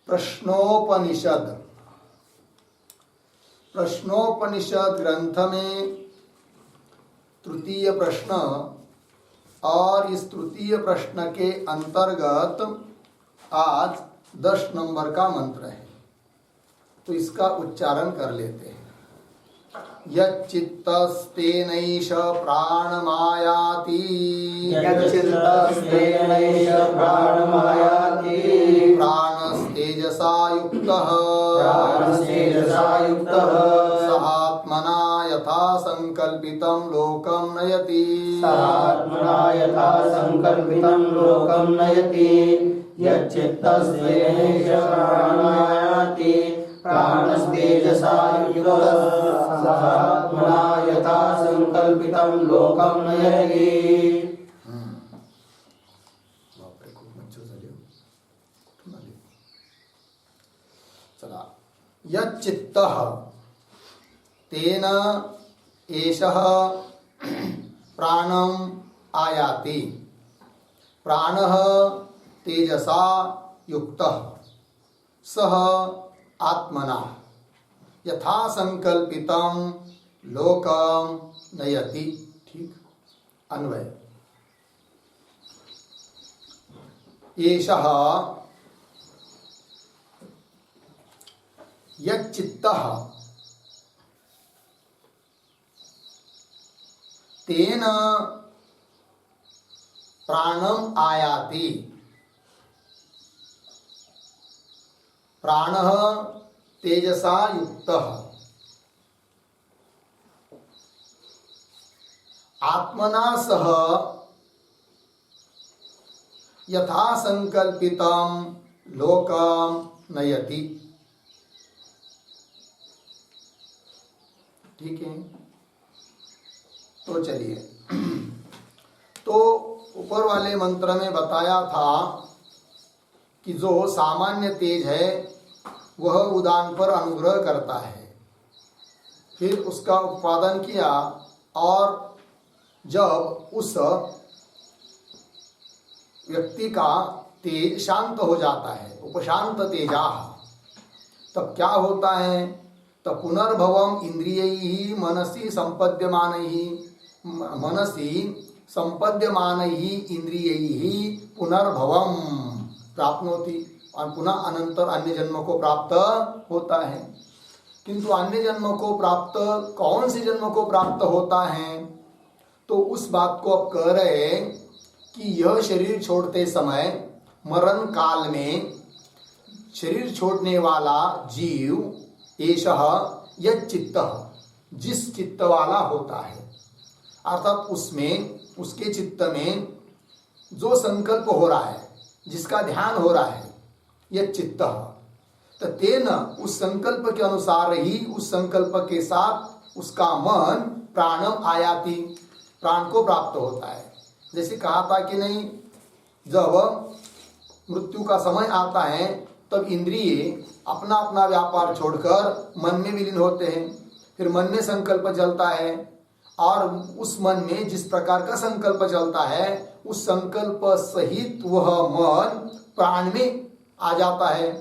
प्रश्नोपनिषद ग्रंथ में तृतीय प्रश्न और इस तृतीय प्रश्न के अंतर्गत आज 10 नंबर का मंत्र है, तो इसका उच्चारण कर लेते हैं। यच्चित्तस्तेनैष प्राणमायाति प्राणस्तेजसा युक्तः स आत्मना यथा संकल्पितं लोकं नयति यच्चित्तस्तेनैष प्राणमायाति प्राणस्तेजसा युक्तः स आत्मना यथा संकल्पितं लोकं नयति। चला, यच्चित्तः तेन एषः प्राणम् आयाति प्राणः तेजसा युक्तः सः आत्मना यथा संकल्पितं लोकं नयति। ठीक, अन्वय। एषः यच्चित्तः तेन प्राणम् आयाति प्राणः तेजसा युक्तः आत्मना सह यथा संकल्पितं लोकं नयति। ठीक है, तो चलिए, तो ऊपर वाले मंत्र में बताया था कि जो सामान्य तेज है वह उदान पर अनुग्रह करता है, फिर उसका उत्पादन किया और जब उस व्यक्ति का तेज शांत हो जाता है, उपशांत तेजा, तब क्या होता है? तब पुनर्भवम इंद्रियैः मनसि संपद्यमानैः इंद्रियैः पुनर्भवम प्राप्नोति, और पुनः अनंतर अन्य जन्म को प्राप्त होता है। किंतु अन्य जन्म को प्राप्त, कौन से जन्म को प्राप्त होता है? तो उस बात को अब कह रहे हैं कि यह शरीर छोड़ते समय मरण काल में शरीर छोड़ने वाला जीव एषः यच्चित्तः, जिस चित्त वाला होता है, अर्थात उसमें, उसके चित्त में जो संकल्प हो रहा है, जिसका ध्यान हो रहा है, यच्चित्तः, तो तेन, उस संकल्प के अनुसार ही, उस संकल्प के साथ उसका मन प्राणम आयाति, प्राण को प्राप्त होता है। जैसे कहा था कि नहीं, जब मृत्यु का समय आता है तब इंद्रिय अपना अपना व्यापार छोड़कर मन में विलीन होते हैं, फिर मन में संकल्प चलता है और उस मन में जिस प्रकार का संकल्प चलता है उस संकल्प सहित वह मन प्राण में आ जाता है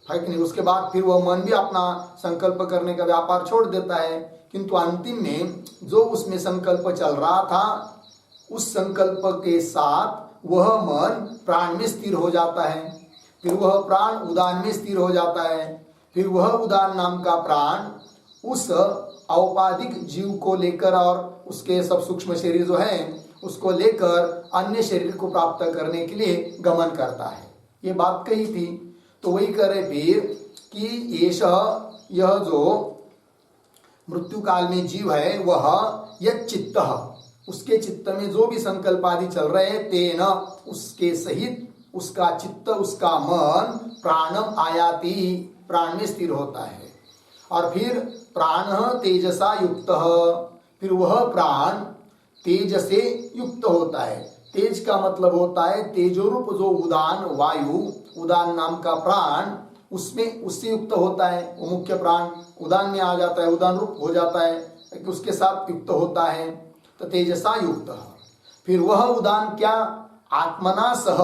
कि नहीं? उसके बाद फिर वह मन भी अपना संकल्प करने का व्यापार छोड़ देता है, किंतु अंतिम में जो उसमें संकल्प चल रहा था उस संकल्प के साथ वह मन प्राण में स्थिर हो जाता है, फिर वह प्राण उदान में स्थिर हो जाता है, फिर वह उदान नाम का प्राण उस औपाधिक जीव को लेकर और उसके सब सूक्ष्म शरीर जो है उसको लेकर अन्य शरीर को प्राप्त करने के लिए गमन करता है। ये बात कही थी, तो वही करे फिर कि यह जो मृत्यु काल में जीव है वह यच्चित्तः, उसके चित्त में जो भी संकल्प आदि चल रहे हैं, तेन, उसके सहित उसका चित्त, उसका मन प्राणम आयाति, प्राण में स्थिर होता है। और फिर प्राण तेजसा युक्तः, फिर वह प्राण तेज से युक्त होता है। तेज का मतलब होता है तेजोरूप जो उदान वायु, उदान नाम का प्राण, उसमें उससे युक्त होता है। वो मुख्य प्राण उदान में आ जाता है, उदान रूप हो जाता है, उसके साथ युक्त होता है, तो तेजसा युक्त। फिर वह उदान क्या? आत्मना सह,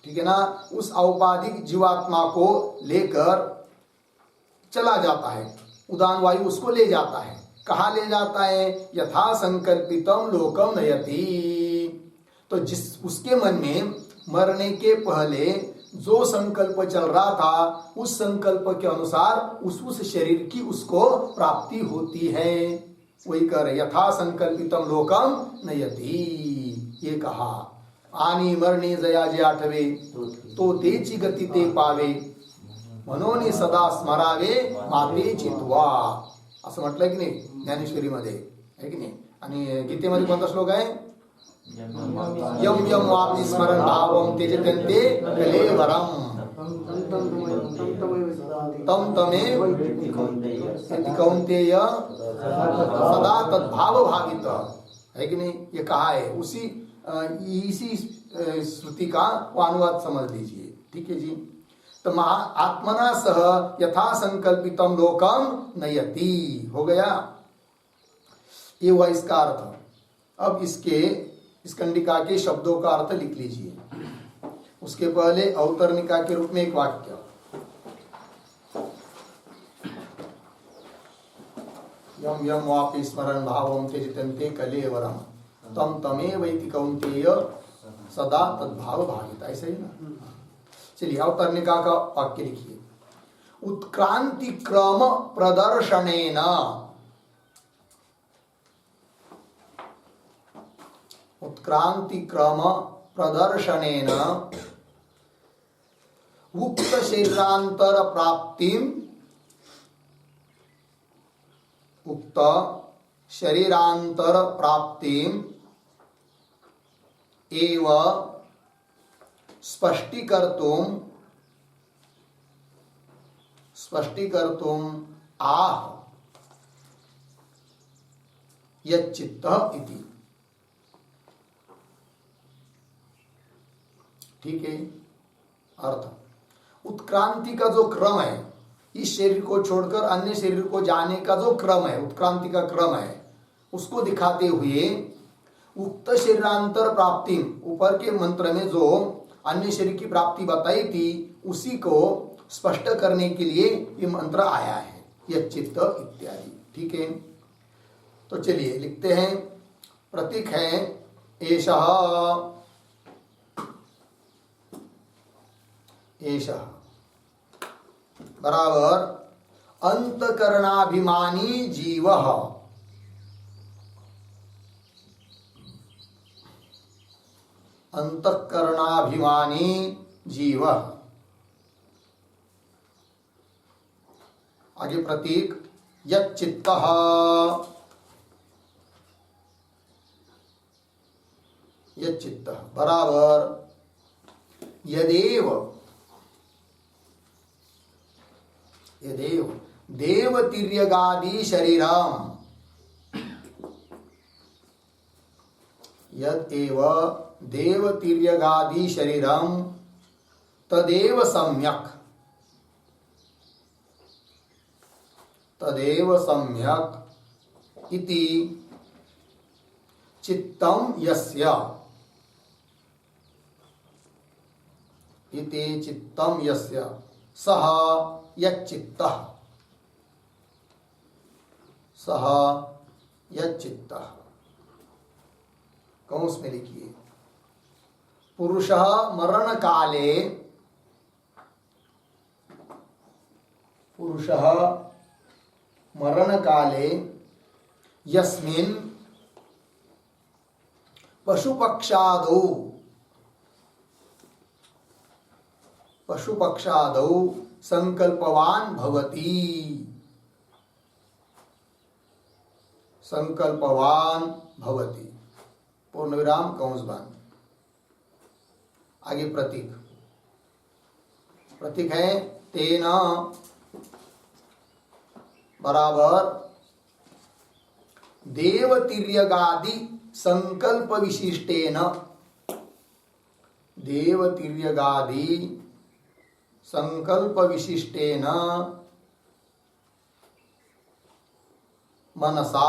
ठीक है ना, उस औपाधिक जीवात्मा को लेकर चला जाता है, उदान वायु उसको ले जाता है। कहाँ ले जाता है? यथा संकल्पितम लोकम नयति। तो जिस उसके मन में मरने के पहले जो संकल्प चल रहा था, उस संकल्प के अनुसार उस शरीर की उसको प्राप्ति होती है। वही कह रहे, यथा संकल्पितम लोकम नयति। ये कहा, आनी मरणी जया जे आठवे तो तेची गती ते पावे, मनोनी सदा स्मरावे माते चित्वा. असं म्हटलं की नाही ज्ञानेश्वरीमध्ये, आहे की नाही? आणि गीतेमध्ये कोणता श्लोक आहे? यम यम वापि स्मरण भावम त्यजत्यन्ते कलेवरम तम तमेव इति कौन्तेय सदा तद्भाव भावित, है कि नहीं? ये कहा है, इसी श्रुति का वो अनुवाद समझ लीजिए, ठीक है जी। तो आत्मना सह यथा संकल्पितम लोकम नयति हो गया, ये हुआ इसका अर्थ। अब इस कंडिका के शब्दों का अर्थ लिख लीजिए। उसके पहले अवतरणिका के रूप में एक वाक्य, यम यम वापि स्मरण भावम त्यजत्यन्ते कलेवरम तम तमेव इति कौन्तेय सदा तद्भाव भावित, ऐसे ही ना। चलिए अवतरणिका का वाक्य लिखिए। उत्क्रांति क्रम प्रदर्शनेन, उत्क्रांति क्रम प्रदर्शनेन उक्त शरीरांतर प्राप्तिम, उक्त शरीरांतर प्राप्तिम एव स्पष्टीकर्तुम आह यच्चित्तः इति। ठीक है, अर्थ उत्क्रांति का जो क्रम है, इस शरीर को छोड़कर अन्य शरीर को जाने का जो क्रम है, उत्क्रांति का क्रम है, उसको दिखाते हुए उक्त शरीरांतर प्राप्ति, ऊपर के मंत्र में जो अन्य शरीर की प्राप्ति बताई थी, उसी को स्पष्ट करने के लिए ये मंत्र आया है, यह चित्त इत्यादि। ठीक है, तो चलिए लिखते हैं। प्रतीक है एषः, एषः बराबर अंतकरणाभिमानी जीवः, अंतकरणाभिमानी जीवः। आगे प्रतीक यच्चित्तः, यच्चित्तः बराबर यदेव, यदेव देवतिर्यगादि शरीरम, यदेव देवतिर्यगादि शरीरम तदेव सम्यक, तदेव सम्यक इति चित्तम यस्य, इति चित्तम यस्य सह यच्चित्तः, सह यच्चित्तः। कौंस में लिखिए, पुरुषः मरण काले, पुरुषः मरण काले यस्मिन् पशुपक्षादौ, पशुपक्षादौ संकल्पवान भवति, संकल्पवान भवति, पूर्ण विराम कंस बंद। आगे प्रतीक, प्रतीक है तेना बराबर देवतिर्यगादि संकल्प विशिष्टेन, देवतिर्यगादि संकल्प विशिष्टेन मनसा,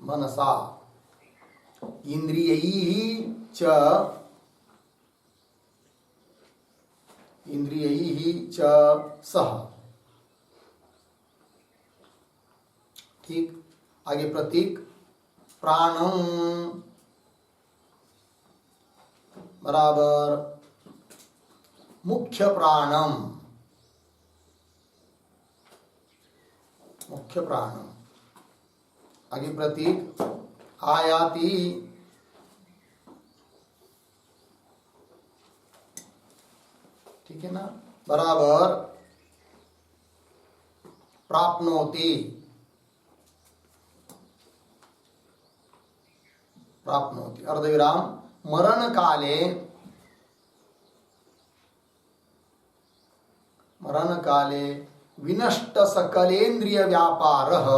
मनसा इंद्रियैः च सह। ठीक, आगे प्रतीक प्राणम बराबर मुख्य प्राणम, मुख्य प्राणम। आगे प्रतीक आयाति ठीक है ना, बराबर प्राप्नोति, प्राप्नोति अर्धविराम मरण काले, मरण काले विनष्ट सकलेन्द्रिय व्यापारः,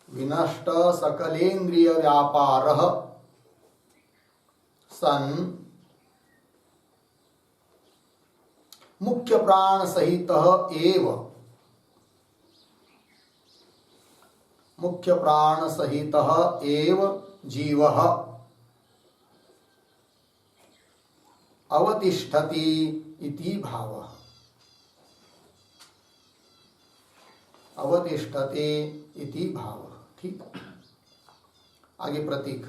विनष्ट सकलेन्द्रिय व्यापारः सन् मुख्य प्राण सहितः एव, मुख्य प्राण सहितः एव जीवः अवतिष्ठति इति भावः, अवतिष्ठते इति भावः। ठीक, आगे प्रतीक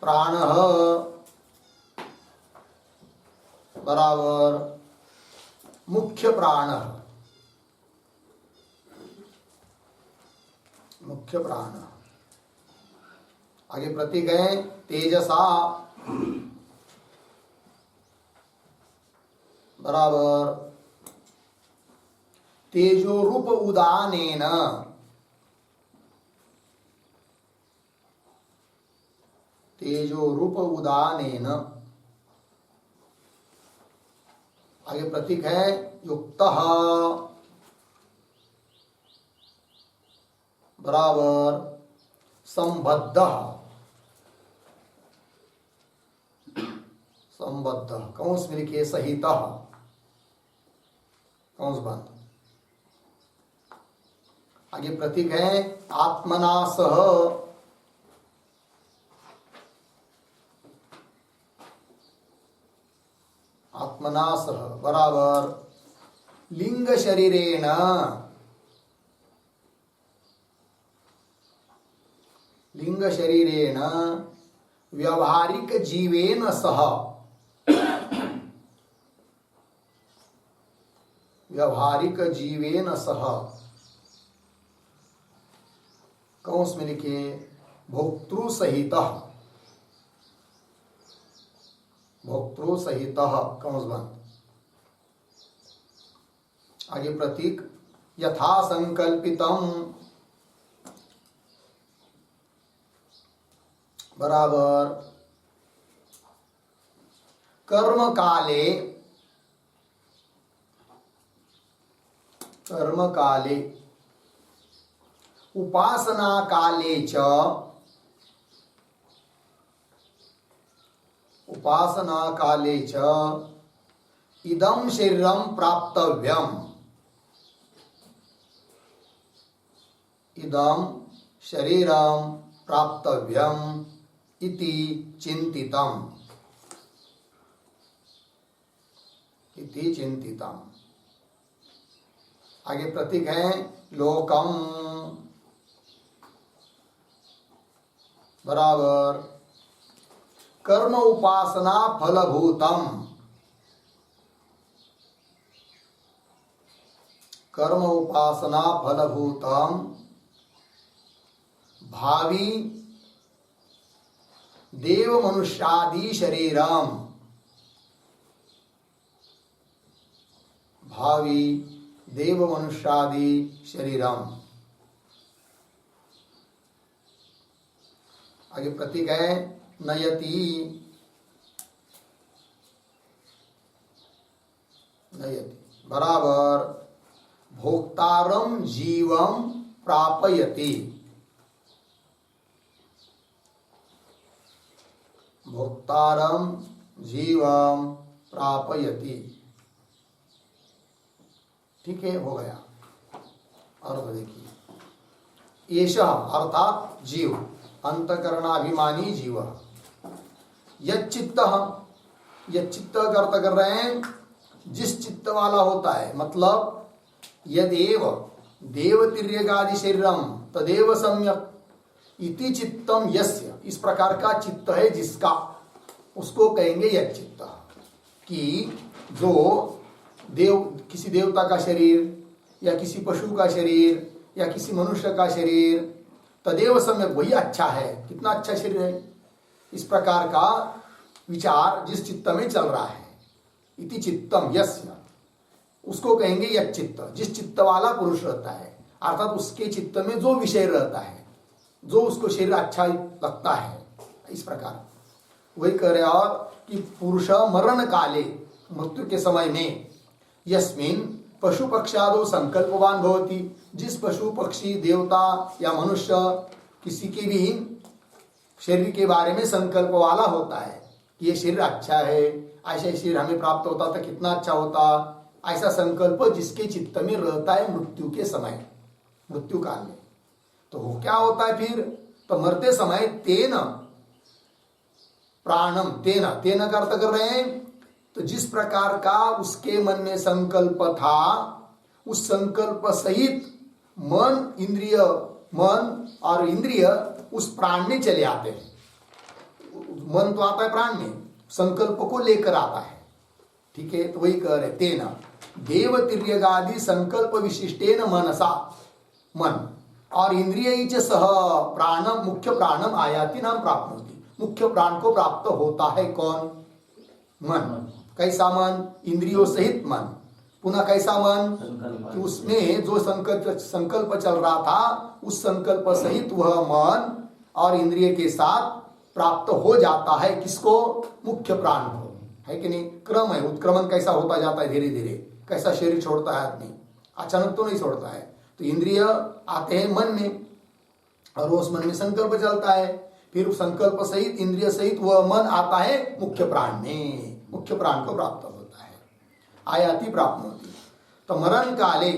प्राणः बराबर मुख्य प्राणः, मुख्य प्राण। आगे प्रतीक है तेजसा बराबर तेजो रूप उदानेन, तेजो रूप उदानेन। आगे प्रतीक है युक्तः बराबर संबद्धः, संबद्ध कौंस में लिखिए सहितः, कौंस बंद। आगे प्रतीक है आत्मना सह, आत्मना सह बराबर लिंग शरीरेण, लिंग शरीरेण व्यावहारिक जीवेन सह, व्यावहारिक जीवेन सह कौंस में लिखिए भोक्तृ सहितः, भोक्तृ सहितः कौंस बंद। आगे प्रतीक यथा संकल्पितम बराबर कर्म काले, कर्म काले उपासना काले च, उपासना काले च इदं शरीरं प्राप्तव्यम्, इदं शरीरं प्राप्तव्यम् इति चिंतितम्, इति चिंतितम्। आगे प्रतीक है लोकम बराबर कर्म उपासना फलभूतम, कर्म उपासना फलभूतम भावी देव मनुष्यादि शरीरम, भावी देव मनुष्यादि शरीरम। आगे प्रतीक है नयति, नयति बराबर भोक्तारम जीवम प्रापयति, भोक्तारम जीवम प्रापयति। ठीक है, हो गया। और देखिए एष अर्थात जीव, अंतकरणाभिमानी जीव। यच्चित्त, यच्चित्त का अर्थ कर रहे हैं जिस चित्त वाला होता है, मतलब यदेव देवतिर्यगादि शरीरम तदेव सम्यक इति चित्तम यस्य, इस प्रकार का चित्त है जिसका, उसको कहेंगे यच्चित्त। कि जो देव, किसी देवता का शरीर या किसी पशु का शरीर या किसी मनुष्य का शरीर, तदेव सम्यक, वही अच्छा है, कितना अच्छा शरीर है, इस प्रकार का विचार जिस चित्त में चल रहा है, इति चित्तम यस्य, उसको कहेंगे यच्चित्त, जिस चित्त वाला पुरुष रहता है, अर्थात उसके चित्त में जो विषय रहता है, जो उसको शरीर अच्छा लगता है, इस प्रकार वही कह रहे। और कि पुरुष मरण काले, मृत्यु के समय में, यस्मिन पशु पक्षादो संकल्पवान भवति, जिस पशु पक्षी देवता या मनुष्य किसी के भी शरीर के बारे में संकल्प वाला होता है कि ये शरीर अच्छा है, ऐसा शरीर हमें प्राप्त होता तो कितना अच्छा होता, ऐसा संकल्प जिसके चित्त में रहता है मृत्यु के समय, मृत्यु काल में, तो वो क्या होता है फिर, तो मरते समय तेन प्राणम, तेन, तेन का अर्थ कर रहे हैं, तो जिस प्रकार का उसके मन में संकल्प था, उस संकल्प सहित मन, इंद्रिय, मन और इंद्रिय उस प्राण में चले आते हैं। मन तो आता है प्राण में, संकल्प को लेकर आता है, ठीक है। तो वही कह रहे तेना देवतिर्यगादि संकल्प विशिष्टेन मनसा, मन और इंद्रिय च सह प्राणम, मुख्य प्राणम आयाति नाम प्राप्नोति, मुख्य प्राण को प्राप्त होता है कौन, मन। कैसा मन, इंद्रियों सहित मन, पुनः कैसा मन, कि उसमें जो संकल्प चल रहा था, उस संकल्प सहित वह मन और इंद्रिय के साथ प्राप्त हो जाता है, किसको, मुख्य प्राण को, है कि नहीं। क्रम है, उत्क्रमण कैसा होता जाता है धीरे धीरे, कैसा शरीर छोड़ता है आदमी, अचानक तो नहीं छोड़ता है। तो इंद्रिय आते हैं मन में और उस मन में संकल्प चलता है, फिर संकल्प सहित इंद्रिय सहित वह मन आता है मुख्य प्राण में, मुख्य प्राण को प्राप्त होता है, आयाति प्राप्त होती। तो मरण काले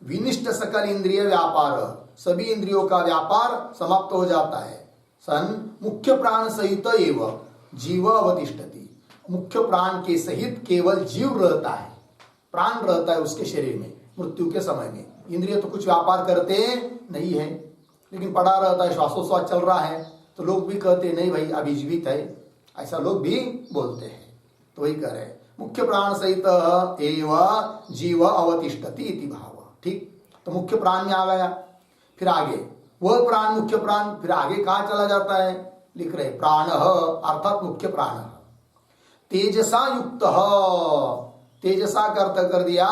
विनिष्ट सकल इंद्रिय व्यापार, सभी इंद्रियों का व्यापार समाप्त हो जाता है, सन मुख्य प्राण सहित एवं जीव अवतिष्ठति, मुख्य प्राण के सहित केवल जीव रहता है, प्राण रहता है उसके शरीर में मृत्यु के समय में। इंद्रिय तो कुछ व्यापार करते नहीं है, लेकिन पड़ा रहता है, श्वासोश्वास चल रहा है, तो लोग भी कहते नहीं भाई अभी जीवित है, ऐसा लोग भी बोलते हैं। तो वही कह रहे हैं मुख्य प्राण सहित एवं जीव अवतिष्ठति इति भाव, ठीक। तो मुख्य प्राण में आ गया, फिर आगे वह प्राण, मुख्य प्राण, फिर आगे कहाँ चला जाता है, लिख रहे प्राण अर्थात मुख्य प्राण तेजसा युक्त, तेजसा का अर्थ कर दिया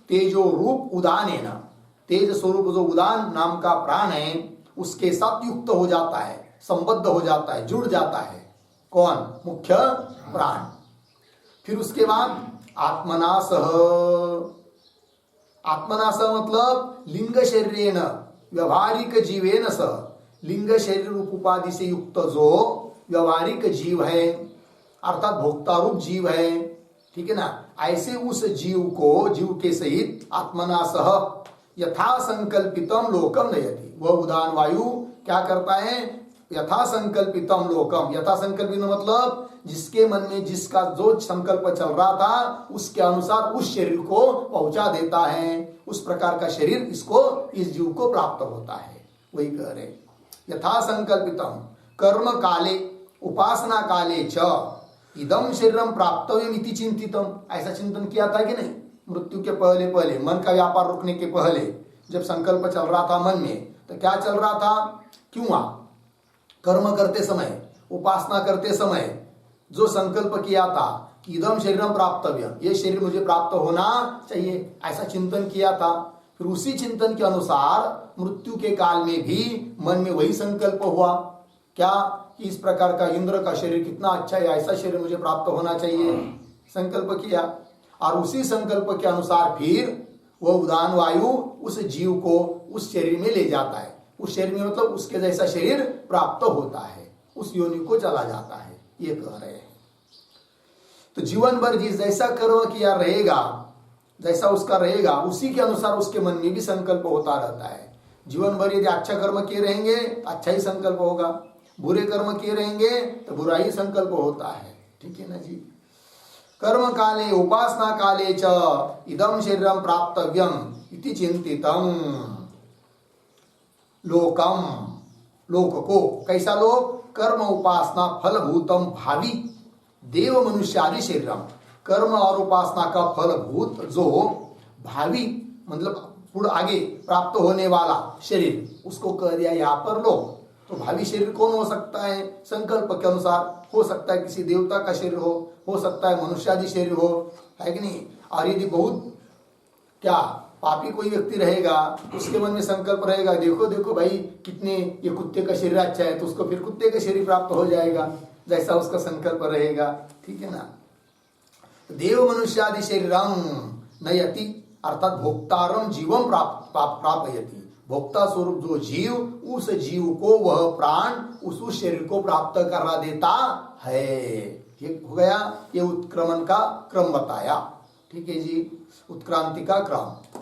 तेजो रूप उदान है ना, तेज स्वरूप जो उदान नाम का प्राण है उसके साथ युक्त हो जाता है, संबद्ध हो जाता है, जुड़ जाता है, कौन, मुख्य प्राण। फिर उसके बाद आत्मना सह, आत्मना सह मतलब लिंग शरीरेण व्यवहारिक जीवेन सह, लिंग शरीर रूप उपाधि से युक्त जो व्यवहारिक जीव है अर्थात भोक्ता रूप जीव है, ठीक है ना, ऐसे उस जीव को, जीव के सहित आत्मना सह यथा संकल्पितम लोकम नयति, वह उदान वायु क्या करता है, यथा संकल्पितम लोकम, यथा संकल्पित मतलब जिसके मन में जिसका जो संकल्प चल रहा था उसके अनुसार उस शरीर को पहुंचा देता है, उस प्रकार का शरीर इसको, इस जीव को प्राप्त होता है। वही कह रहे यथा संकल्पितम कर्म काले उपासना काले च इदम शरीरम प्राप्तव्यम इति चिंतितम, ऐसा चिंतन किया था कि नहीं, मृत्यु के पहले पहले, मन का व्यापार रुकने के पहले जब संकल्प चल रहा था मन में, तो क्या चल रहा था, क्यों कर्म करते समय, उपासना करते समय जो संकल्प किया था कि इदम शरीरम प्राप्तव्य, ये शरीर मुझे प्राप्त होना चाहिए, ऐसा चिंतन किया था। फिर उसी चिंतन के अनुसार मृत्यु के काल में भी मन में वही संकल्प हुआ, क्या, कि इस प्रकार का इंद्र का शरीर कितना अच्छा है, ऐसा शरीर मुझे प्राप्त होना चाहिए, संकल्प किया। और उसी संकल्प के अनुसार फिर वह उदान वायु उस जीव को उस शरीर में ले जाता है, उस शरीर में मतलब उसके जैसा शरीर प्राप्त होता है, उस योनि को चला जाता है, ये कह रहे हैं। तो जीवन भर जिस जैसा कर्म किया रहेगा, जैसा उसका रहेगा, उसी के अनुसार उसके मन में भी संकल्प होता रहता है। जीवन भर यदि अच्छा कर्म किए रहेंगे अच्छा ही संकल्प होगा, बुरे कर्म किए रहेंगे तो बुरा ही संकल्प होता है। ठीक है ना जी। कर्म काले उपासना काले च इदम शरीरम प्राप्तव्यम इति चिंतितम। लोकम, लोक को, कैसा लोक? कर्म उपासना फलभूतम भावी देव मनुष्य आदि शरीरम। कर्म और उपासना का फलभूत जो भावी मतलब पूर्ण आगे प्राप्त होने वाला शरीर, उसको कह दिया यहाँ पर लोक। तो भावी शरीर कौन हो सकता है? संकल्प के अनुसार हो सकता है किसी देवता का शरीर हो सकता है मनुष्यादि शरीर हो, है कि नहीं। और यदि बहुत क्या पापी कोई व्यक्ति रहेगा, उसके मन में संकल्प रहेगा, देखो देखो भाई कितने ये कुत्ते का शरीर अच्छा है, तो उसको फिर कुत्ते का शरीर प्राप्त हो जाएगा, जैसा उसका संकल्प रहेगा। ठीक है ना। देव मनुष्यादि शरीरम नयति अर्थात भोक्तारम जीवम प्रापयति। भोक्ता स्वरूप जो जीव, उस जीव को वह प्राण उस शरीर को प्राप्त करा देता है। ये हो गया, ये उत्क्रमण का क्रम बताया। ठीक है जी, उत्क्रांति का क्रम।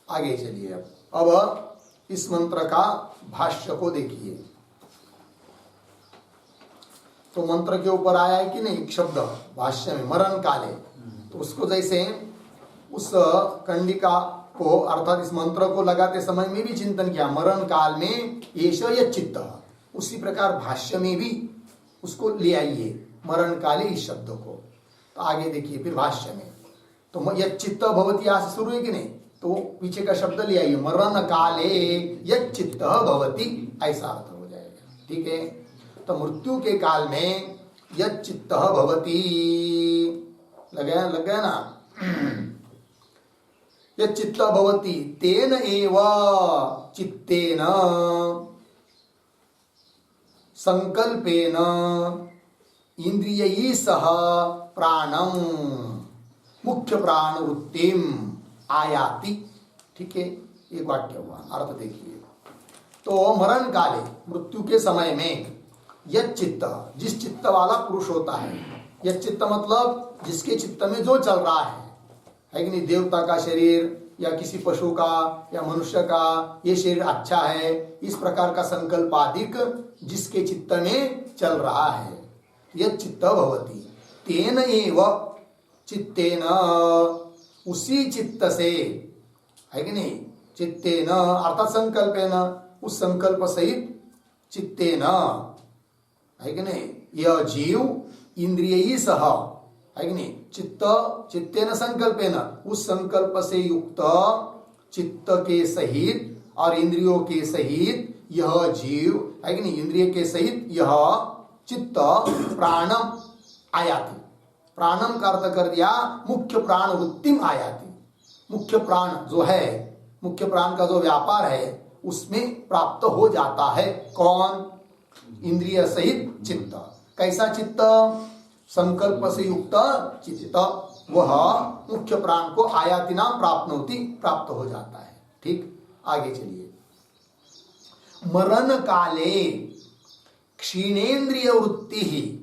आगे चलिए अब इस मंत्र का भाष्य को देखिए। तो मंत्र के ऊपर आया है कि नहीं एक शब्द भाष्य में, मरण काले। तो उसको जैसे उस कंडिका को अर्थात इस मंत्र को लगाते समय में भी चिंतन किया, मरण काल में येष यच्चित्त, उसी प्रकार भाष्य में भी उसको ले आइए मरण काले इस शब्द को। तो आगे देखिए फिर भाष्य में, तो यच्चित्त भवति यहाँ से शुरू है कि नहीं, तो पीछे का शब्द ले आइए, मरण काले यच्चित्त भवति, ऐसा अर्थ हो जाएगा। ठीक है। तो मृत्यु के काल में यच्चित्त भवति, लग गया ना। यच्चित्त भवति तेन एव चित्तेन संकल्पेन इंद्रियैः सह प्राणम मुख्य प्राण वृत्तिम आयाति। ठीक है, एक वाक्य हुआ, अर्थ देखिए। तो मरण काले मृत्यु के समय में यच्चित्त, जिस चित्त वाला पुरुष होता है, यच्चित्त मतलब जिसके चित्त में जो चल रहा है कि नहीं, देवता का शरीर या किसी पशु का या मनुष्य का ये शरीर अच्छा है, इस प्रकार का संकल्प अधिक जिसके चित्त में चल रहा है, यच्चित्त भवति तेन एव चित्तेन, उसी चित्त से, है कि नहीं, चित्तेन अर्थात संकल्पेन, उस संकल्प सहित चित्तेन, है कि नहीं, यह जीव इंद्रिय सह, है कि नहीं, चित्तेन संकल्पेन, उस संकल्प से युक्त चित्त के सहित और इंद्रियों के सहित यह जीव, है कि नहीं, इंद्रिय के सहित यह चित्त प्राणम आयाति। प्राणम का अर्थ कर दिया मुख्य प्राण वृत्तिम आयाति। मुख्य प्राण जो है, मुख्य प्राण का जो व्यापार है उसमें प्राप्त हो जाता है। कौन? इंद्रिय सहित चित्त। कैसा चित्त? संकल्प से युक्त चित्त, वह मुख्य प्राण को आयाति नाम प्राप्त हो जाता है। ठीक, आगे चलिए। मरण काले क्षीणेन्द्रिय वृत्ति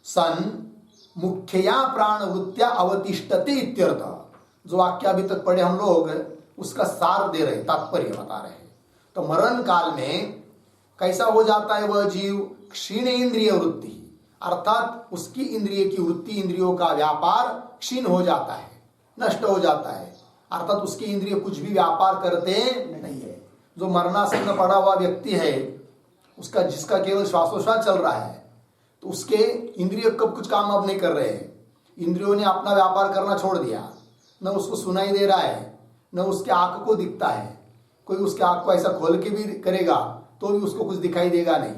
सन मुख्यया प्राण वृत्तिया अवतिष्ठते इत्यर्थ। जो वाक्य अभी तक पढ़े हम लोग उसका सार दे रहे, तात्पर्य बता रहे। तो मरण काल में कैसा हो जाता है वह जीव? क्षीण इंद्रिय वृत्ति, अर्थात उसकी इंद्रिय की वृत्ति, इंद्रियों का व्यापार क्षीण हो जाता है, नष्ट हो जाता है, अर्थात उसकी इंद्रिय कुछ भी व्यापार करते नहीं है। जो मरणासन्न पड़ा हुआ व्यक्ति है, उसका जिसका केवल श्वासोश्वास चल रहा है, तो उसके इंद्रिय कब कुछ काम अब नहीं कर रहे हैं। इंद्रियों ने अपना व्यापार करना छोड़ दिया, न उसको सुनाई दे रहा है, न उसके आंख को दिखता है। कोई उसके आंख को ऐसा खोल के भी करेगा तो भी उसको कुछ दिखाई देगा नहीं।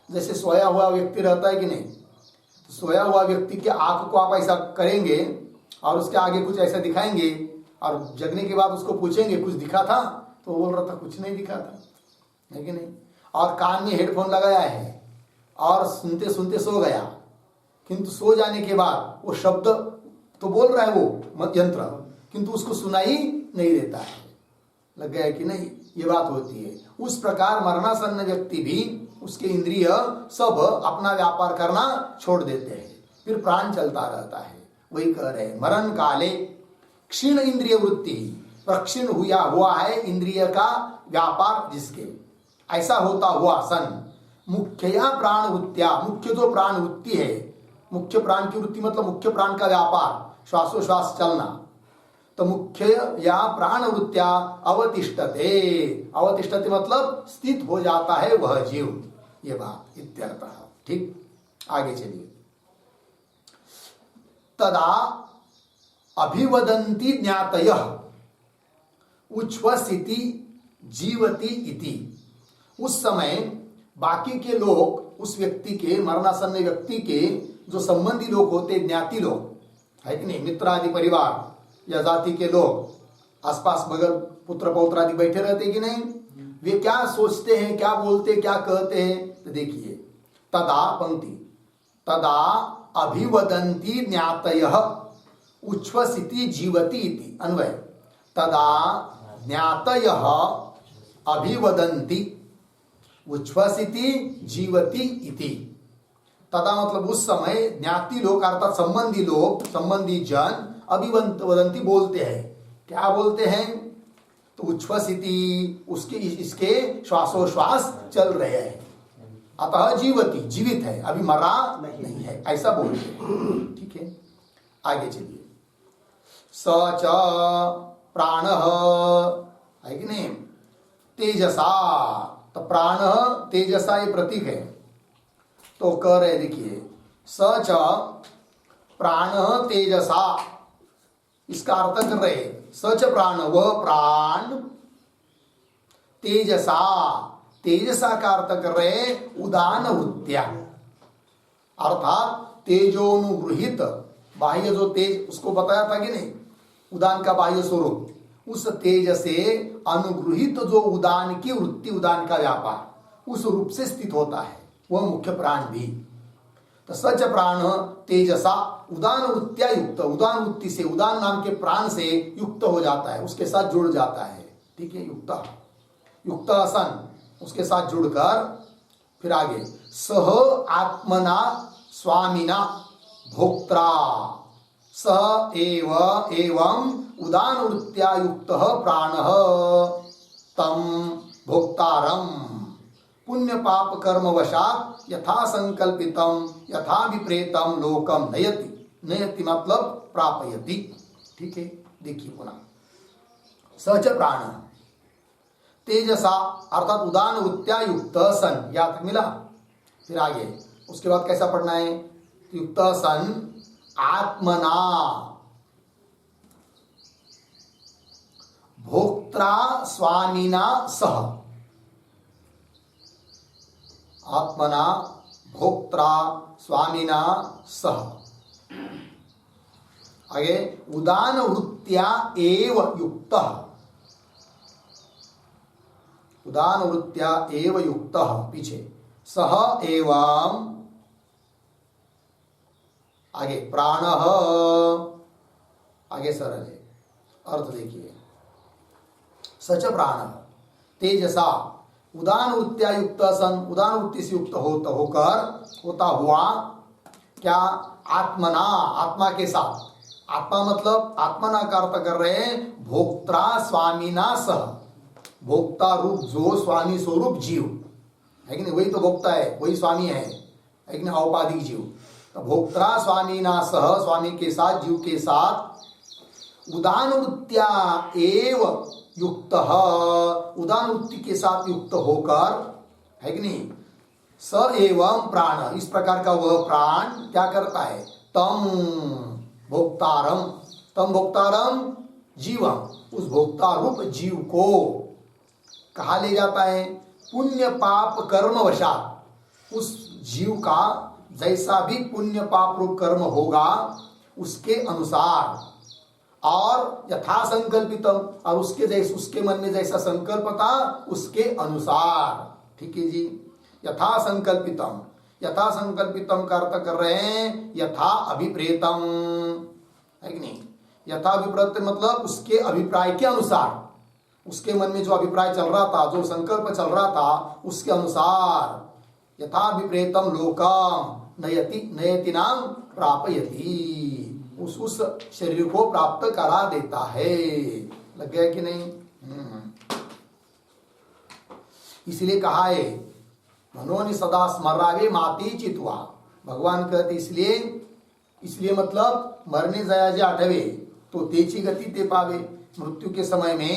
जैसे सोया हुआ व्यक्ति रहता है कि नहीं, तो सोया हुआ व्यक्ति के आंख को आप ऐसा करेंगे और उसके आगे कुछ ऐसा दिखाएंगे और जगने के बाद उसको पूछेंगे कुछ दिखा था, तो बोल रहा था कुछ नहीं दिखा था, है कि नहीं। और कान में हेडफोन लगाया है और सुनते सुनते सो गया, किंतु सो जाने के बाद वो शब्द तो बोल रहा है वो यंत्र, किंतु उसको सुनाई नहीं देता है। लग गया कि नहीं, ये बात होती है। उस प्रकार मरणासन्न व्यक्ति भी, उसके इंद्रिय सब अपना व्यापार करना छोड़ देते हैं, फिर प्राण चलता रहता है। वही कह रहे हैं मरण काले क्षीण इंद्रिय वृत्ति, प्रक्षीण हुआ है इंद्रिय का व्यापार जिसके, ऐसा होता हुआ सन मुख्यया प्राण वृत्तिया, मुख्य जो प्राण वृत्ति है, मुख्य प्राण की वृत्ति मतलब मुख्य प्राण का व्यापार, श्वासोश्वास चलना, तो मुख्य या प्राण वृत्तिया अवतिष्ठते, अवतिष्ठते मतलब स्थित हो जाता है वह जीव, ये बात इत्यर्थ। ठीक, आगे चलिए। तदा अभिवदन्ति ज्ञातयः उच्छ्वसिति जीवति इति, उस समय बाकी के लोग उस व्यक्ति के, मरणासन्न व्यक्ति के जो संबंधी लोग होते, ज्ञाति लोग है कि नहीं, मित्र आदि परिवार या जाति के लोग आसपास बगल पुत्र पौत्र आदि बैठे रहते कि नहीं, वे क्या सोचते हैं, क्या बोलते, क्या कहते हैं, तो देखिए तदा पंक्ति, तदा अभिवदन्ति ज्ञातयः उच्छ्वसिति जीवति इति, अन्वय तदा ज्ञातयः अभिवदन्ति उच्छ्वसिति जीवति इति। तदा मतलब उस समय ज्ञाति लोग अर्थात संबंधी लोग, संबंधी जन अभिवदन्ति बोलते हैं, क्या बोलते हैं, तो उच्छ्वसिति उसके इसके श्वासोश्वास चल रहे हैं, अतः जीवति जीवित है, अभी मरा नहीं है, ऐसा बोलते हैं। ठीक है, आगे चलिए। स च प्राणः है कि नहीं, तेजसा, तो प्राण तेजसा ये प्रतीक है, तो कह रहे देखिए स च प्राण तेजसा, इसका अर्थ कर रहे सच प्राण, वह प्राण, तेजसा, तेजसा का अर्थ कर रहे उदान वृत्तिया, अर्थात तेजोनुगृहित बाह्य जो तेज, उसको बताया था कि नहीं, उदान का बाह्य स्वरूप, उस तेज से अनुगृहित जो उदान की वृत्ति, उदान का व्यापार, उस रूप से स्थित होता है वह मुख्य प्राण भी। तो सच प्राण तेजसा उदान वृत्तिया युक्त, उदान वृत्ति से, उदान नाम के प्राण से युक्त हो जाता है, उसके साथ जुड़ जाता है। ठीक है, युक्त, युक्त सन उसके साथ जुड़कर फिर आगे सह आत्मना स्वामिना भोक्त्रा स एवं उदान वृत्त्या युक्तः प्राणः तम भोक्तारम पुण्य पाप कर्म वशात यथा संकल्पितम यथा विप्रेतम लोकम नयति, नयति मतलब प्रापयति। ठीक है, देखिए पुनः सच प्राण तेजसा अर्थात उदान वृत्त्या युक्त सन, याद मिला, फिर आगे उसके बाद कैसा पढ़ना है, युक्त सन आत्मना भोक्त्रा स्वामिना सह, आत्मना भोक्त्रा स्वामिना सह, आगे उदान वृत्त्या एव युक्तः, उदान वृत्त्या एव युक्तः, पीछे सह एवं, आगे प्राणः, आगे सरल है अर्थ देखिए, सच प्राण तेजसा उदान वृत्त्या युक्त सन, उदान वृत्ति से युक्त होता हुआ क्या, आत्मना आत्मा के साथ, आत्मा मतलब आत्मना का अर्थ कर रहे हैं भोक्त्रा स्वामिना सह, भोक्ता रूप जो स्वामी स्वरूप जीव है कि नहीं, वही तो भोक्ता है, वही स्वामी है कि नहीं, औपाधिक जीव, तो भोक्त्रा स्वामिना सह, स्वामी के साथ, जीव के साथ उदान वृत्त्या एव युक्त, उदान वृत्ति के साथ युक्त होकर है कि नहीं, स एवं प्राण, इस प्रकार का वह प्राण क्या करता है, तम भोक्तारम, तम भोक्तारम जीवम, उस भोक्ता रूप जीव को कहा ले जाता है, पुण्य पाप कर्म वशात, उस जीव का जैसा भी पुण्य पाप रूप कर्म होगा उसके अनुसार, और यथा संकल्पितम, और उसके जैसे, उसके मन में जैसा संकल्प था उसके अनुसार। ठीक है जी, यथा संकल्पितम, यथा संकल्पितम का अर्थ कर रहे हैं यथा अभिप्रेतम, है कि नहीं, यथा अभिप्रेत मतलब उसके अभिप्राय के अनुसार, उसके मन में जो अभिप्राय चल रहा था, जो संकल्प चल रहा था उसके अनुसार, यथा विप्रेतम लोकम नयति, नयति नाम प्रापयति, उस शरीर को प्राप्त करा देता है। लग गया कि नहीं? इसलिए कहा है मनोनि सदा स्मरावे माती चितवा। भगवान कहते इसलिए मतलब मरने जाया जे आठवे तो तेची गति ते पावे। मृत्यु के समय में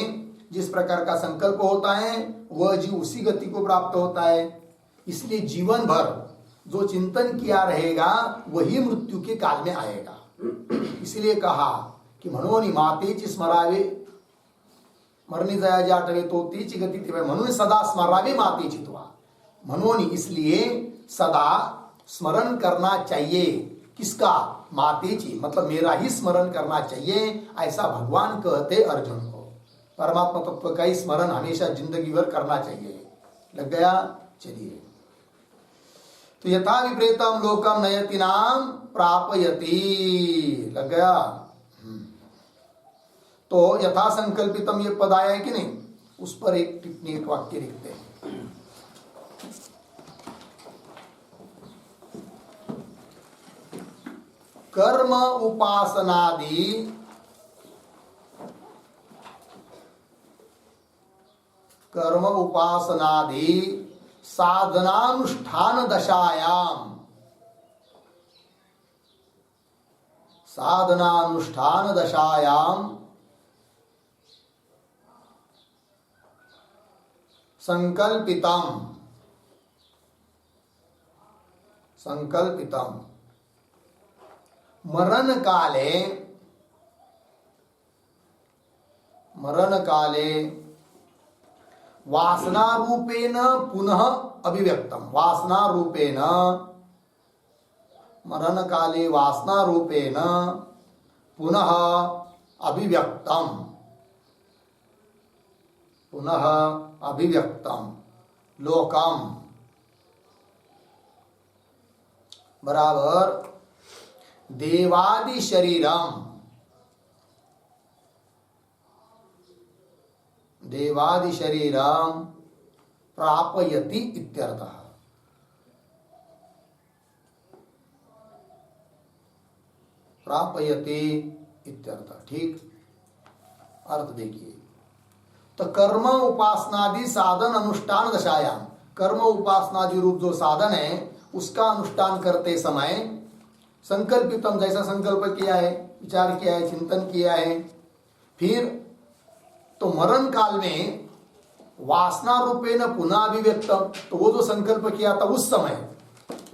जिस प्रकार का संकल्प होता है वह जीव उसी गति को प्राप्त होता है। इसलिए जीवन भर जो चिंतन किया रहेगा वही मृत्यु के काल में आएगा। इसलिए कहा कि मनोनि मातेची स्मरावे, मरने जाया जे आठवे तो तेची गति ते पावे। मनोनि सदा स्मरावे माती चितवा। मनोनि इसलिए सदा स्मरण करना चाहिए। किसका? मातेची, मतलब मेरा ही स्मरण करना चाहिए, ऐसा भगवान कहते अर्जुन को। परमात्मा तत्व का ही स्मरण हमेशा जिंदगी भर करना चाहिए। लग गया? चलिए, तो यथा विपरीतम लोकम नयति नाम प्रापयति। लग गया? तो यथा संकल्पितम ये पद आया है कि नहीं, उस पर एक टिप्पणी, एक वाक्य लिखते हैं। कर्म उपासनादि साधनानुष्ठान दशायाम संकल्पितम मरण काले वासना रूपेण पुनः अभिव्यक्तम। मरण काले वासना रूपेण पुनः अभिव्यक्तम लोकम बराबर देवादि शरीरम प्रापयति इत्यर्थः। प्रापयति इत्यर्थः। ठीक, अर्थ देखिए। तो कर्म उपासनादि साधन अनुष्ठान दशायाम, कर्म उपासनादि रूप जो साधन है उसका अनुष्ठान करते समय संकल्पितम, जैसा संकल्प किया है, विचार किया है, चिंतन किया है, फिर तो मरण काल में वासना रूपेण पुनः अभिव्यक्तम, तो वो जो संकल्प किया था उस समय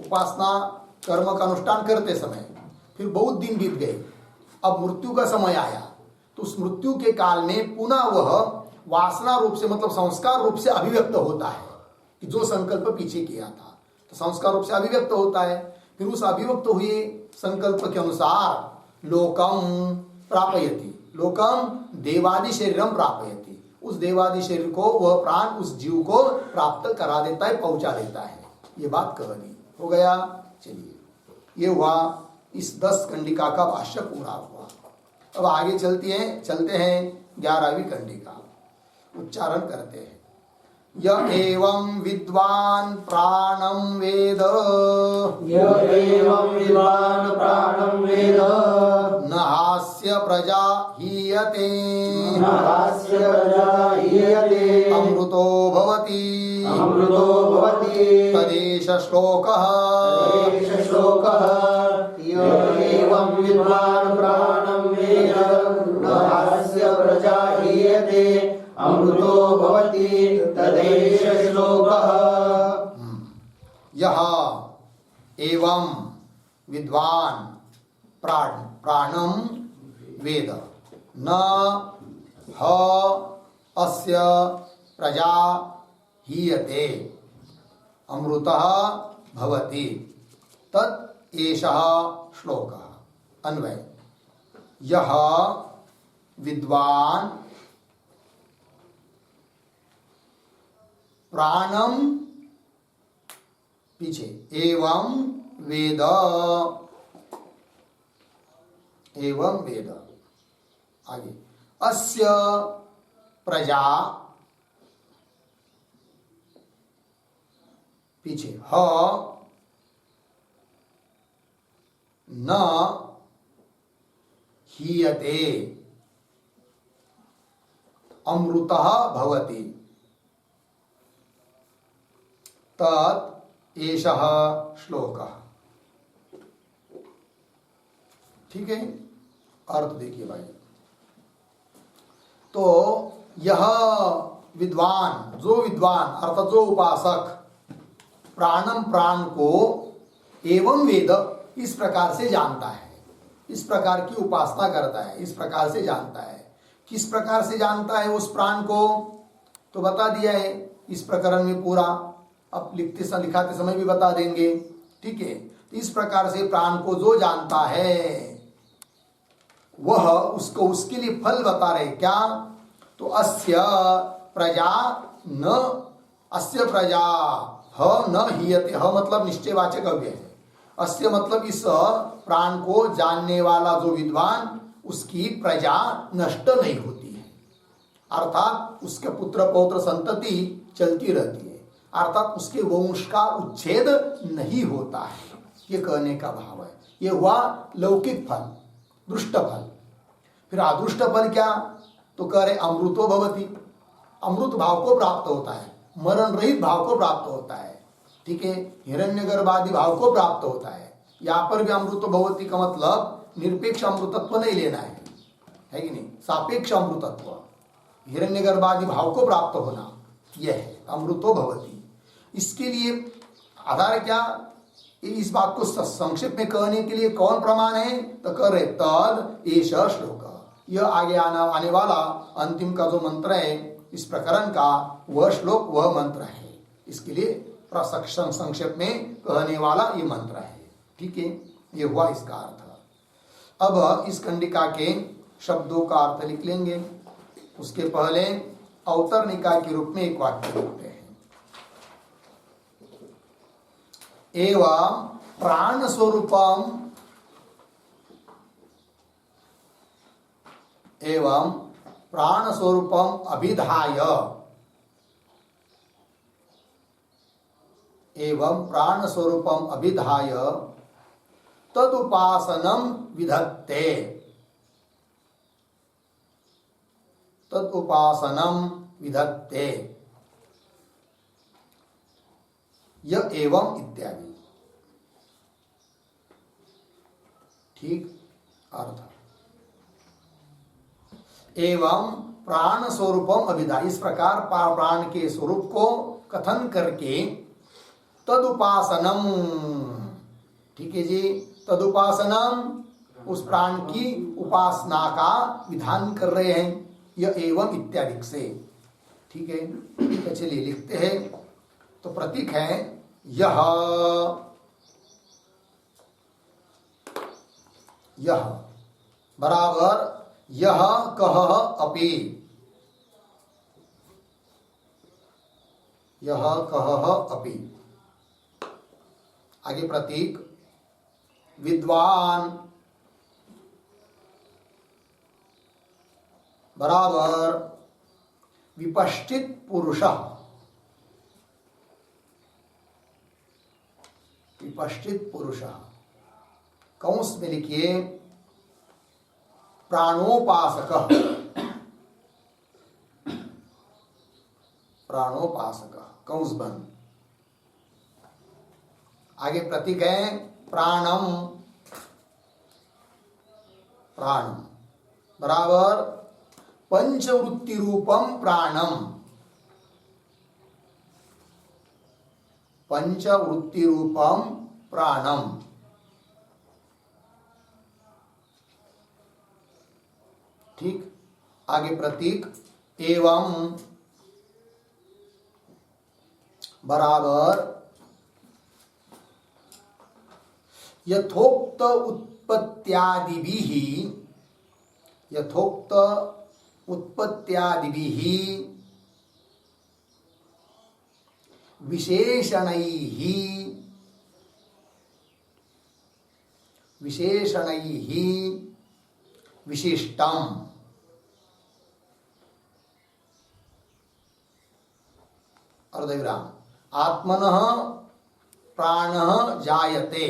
उपासना कर्म का अनुष्ठान करते समय, फिर बहुत दिन बीत गए, अब मृत्यु का समय आया, तो उस मृत्यु के काल में पुनः वह वासना रूप से, मतलब संस्कार रूप से अभिव्यक्त होता है कि जो संकल्प पीछे किया था, तो संस्कार रूप से अभिव्यक्त होता है। फिर उस अभिव्यक्त हुए संकल्प के अनुसार लोकम प्रापयति, लोकम देवादि शरीरम प्रापयति, उस देवादि शरीर को वह प्राण उस जीव को प्राप्त करा देता है, पहुंचा देता है। ये बात कह दी, हो गया। चलिए, ये हुआ इस 10 कंडिका का भाष्य पूरा हुआ। अब आगे चलते हैं 11वीं कंडिका, उच्चारण करते हैं। य एवं विद्वान् प्राणं वेद, न हास्य प्रजा हीयते, अमृतो भवति तदेष श्लोकः। एवं विद्वान् प्राणं वेद, न हास्य प्रजा हीयते, अमृतो भवति तदेष श्लोकः। यह एवं विद्वान् प्राणं वेद, न ह अस्य प्रजा हीयते, अमृतः भवति तत् एषः श्लोकः। अन्वय, यह विद्वान् प्राणम, पीछे एवं वेद, आगे अस्य प्रजा, पीछे ह न हीयते, अमृतः भवति तत् एषः श्लोकः। ठीक है, अर्थ देखिए भाई। तो यह विद्वान, जो विद्वान अर्थात जो उपासक प्राणम प्राण को एवं वेद इस प्रकार से जानता है, इस प्रकार की उपासना करता है, इस प्रकार से जानता है। किस प्रकार से जानता है उस प्राण को, तो बता दिया है इस प्रकरण में पूरा, अब लिखाते समय भी बता देंगे। ठीक है, तो इस प्रकार से प्राण को जो जानता है वह उसको, उसके लिए फल बता रहे क्या, तो अस्य प्रजा न, अस्य प्रजा ह न हीयते, ह मतलब निश्चयवाचक अव्यय है। अस्य मतलब इस प्राण को जानने वाला जो विद्वान, उसकी प्रजा नष्ट नहीं होती है, अर्थात उसके पुत्र पौत्र संतति चलती रहती है, अर्थात उसके वंश का उच्छेद नहीं होता है, ये कहने का भाव है। ये हुआ लौकिक फल, दृष्ट फल। फिर अदृष्ट फल क्या, तो कह रहे अमृतो भवति, अमृत भाव को प्राप्त होता है, मरण रहित भाव को प्राप्त होता है। ठीक है, हिरण्यगर्भादि भाव को प्राप्त होता है। यहाँ पर भी अमृतो भवति का मतलब निरपेक्ष अमृतत्व नहीं लेना है कि नहीं, सापेक्ष अमृतत्व, हिरण्यगर्भादि भाव को प्राप्त होना, यह है अमृतो भवति। इसके लिए आधार क्या, इस बात को संक्षेप में कहने के लिए कौन प्रमाण है, तो कह रहे तद एष श्लोक, यह आगे आने वाला अंतिम का जो मंत्र है इस प्रकरण का, वह श्लोक वह मंत्र है। इसके लिए संक्षेप में कहने वाला ये मंत्र है। ठीक है, ये हुआ इसका अर्थ। अब इस कंडिका के शब्दों का अर्थ लिख लेंगे। उसके पहले अवतरणिका के रूप में एक वाक्य लिखते हैं। एवं प्राण स्वरूपम, एवं प्राण स्वरूपम अभिधाय, एवं प्राण स्वरूपम अभिधाय तदुपासनम विधत्ते, तदुपासनम विधत्ते, यह एवं इत्यादि। ठीक अर्थ, एवं प्राण स्वरूपम अभिधाय, इस प्रकार प्राण के स्वरूप को कथन करके तदुपासनम, ठीक है जी, तदुपासनम उस प्राण की उपासना का विधान कर रहे हैं, यह एवं इत्यादि से। ठीक है, तो चलिए लिखते हैं। तो प्रतीक है यह, यह बराबर यह कह अपि, यह कह अपि। आगे प्रतीक विद्वान बराबर विपश्चित पुरुष, विपश्चित पुरुष। कंस में लिखिए प्राणोपासक, प्राणोपासक कंस बंद। आगे प्रतीक है प्राणम, प्राणम बराबर पंचवृत्ति रूपम प्राणम, पंचवृत्ति रूपम प्राणम। ठीक, आगे प्रतीक एवं बराबर यथोक्त उत्पत्त्यादिभिः, यथोक्त उत्पत्त्यादिभिः विशेषणैः, विशेषणैः विशिष्टम्। अर्धविराम, आत्मनः प्राणः जायते,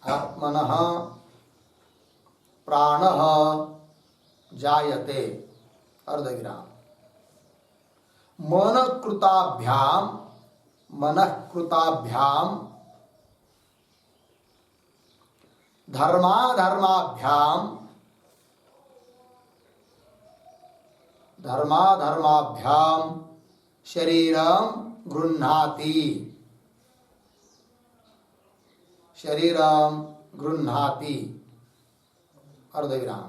आत्मनः प्राणः जायते, अर्धविराम। मनकृताभ्याम धर्माधर्माभ्याम शरीरं गृह्णाति अर्धविराम।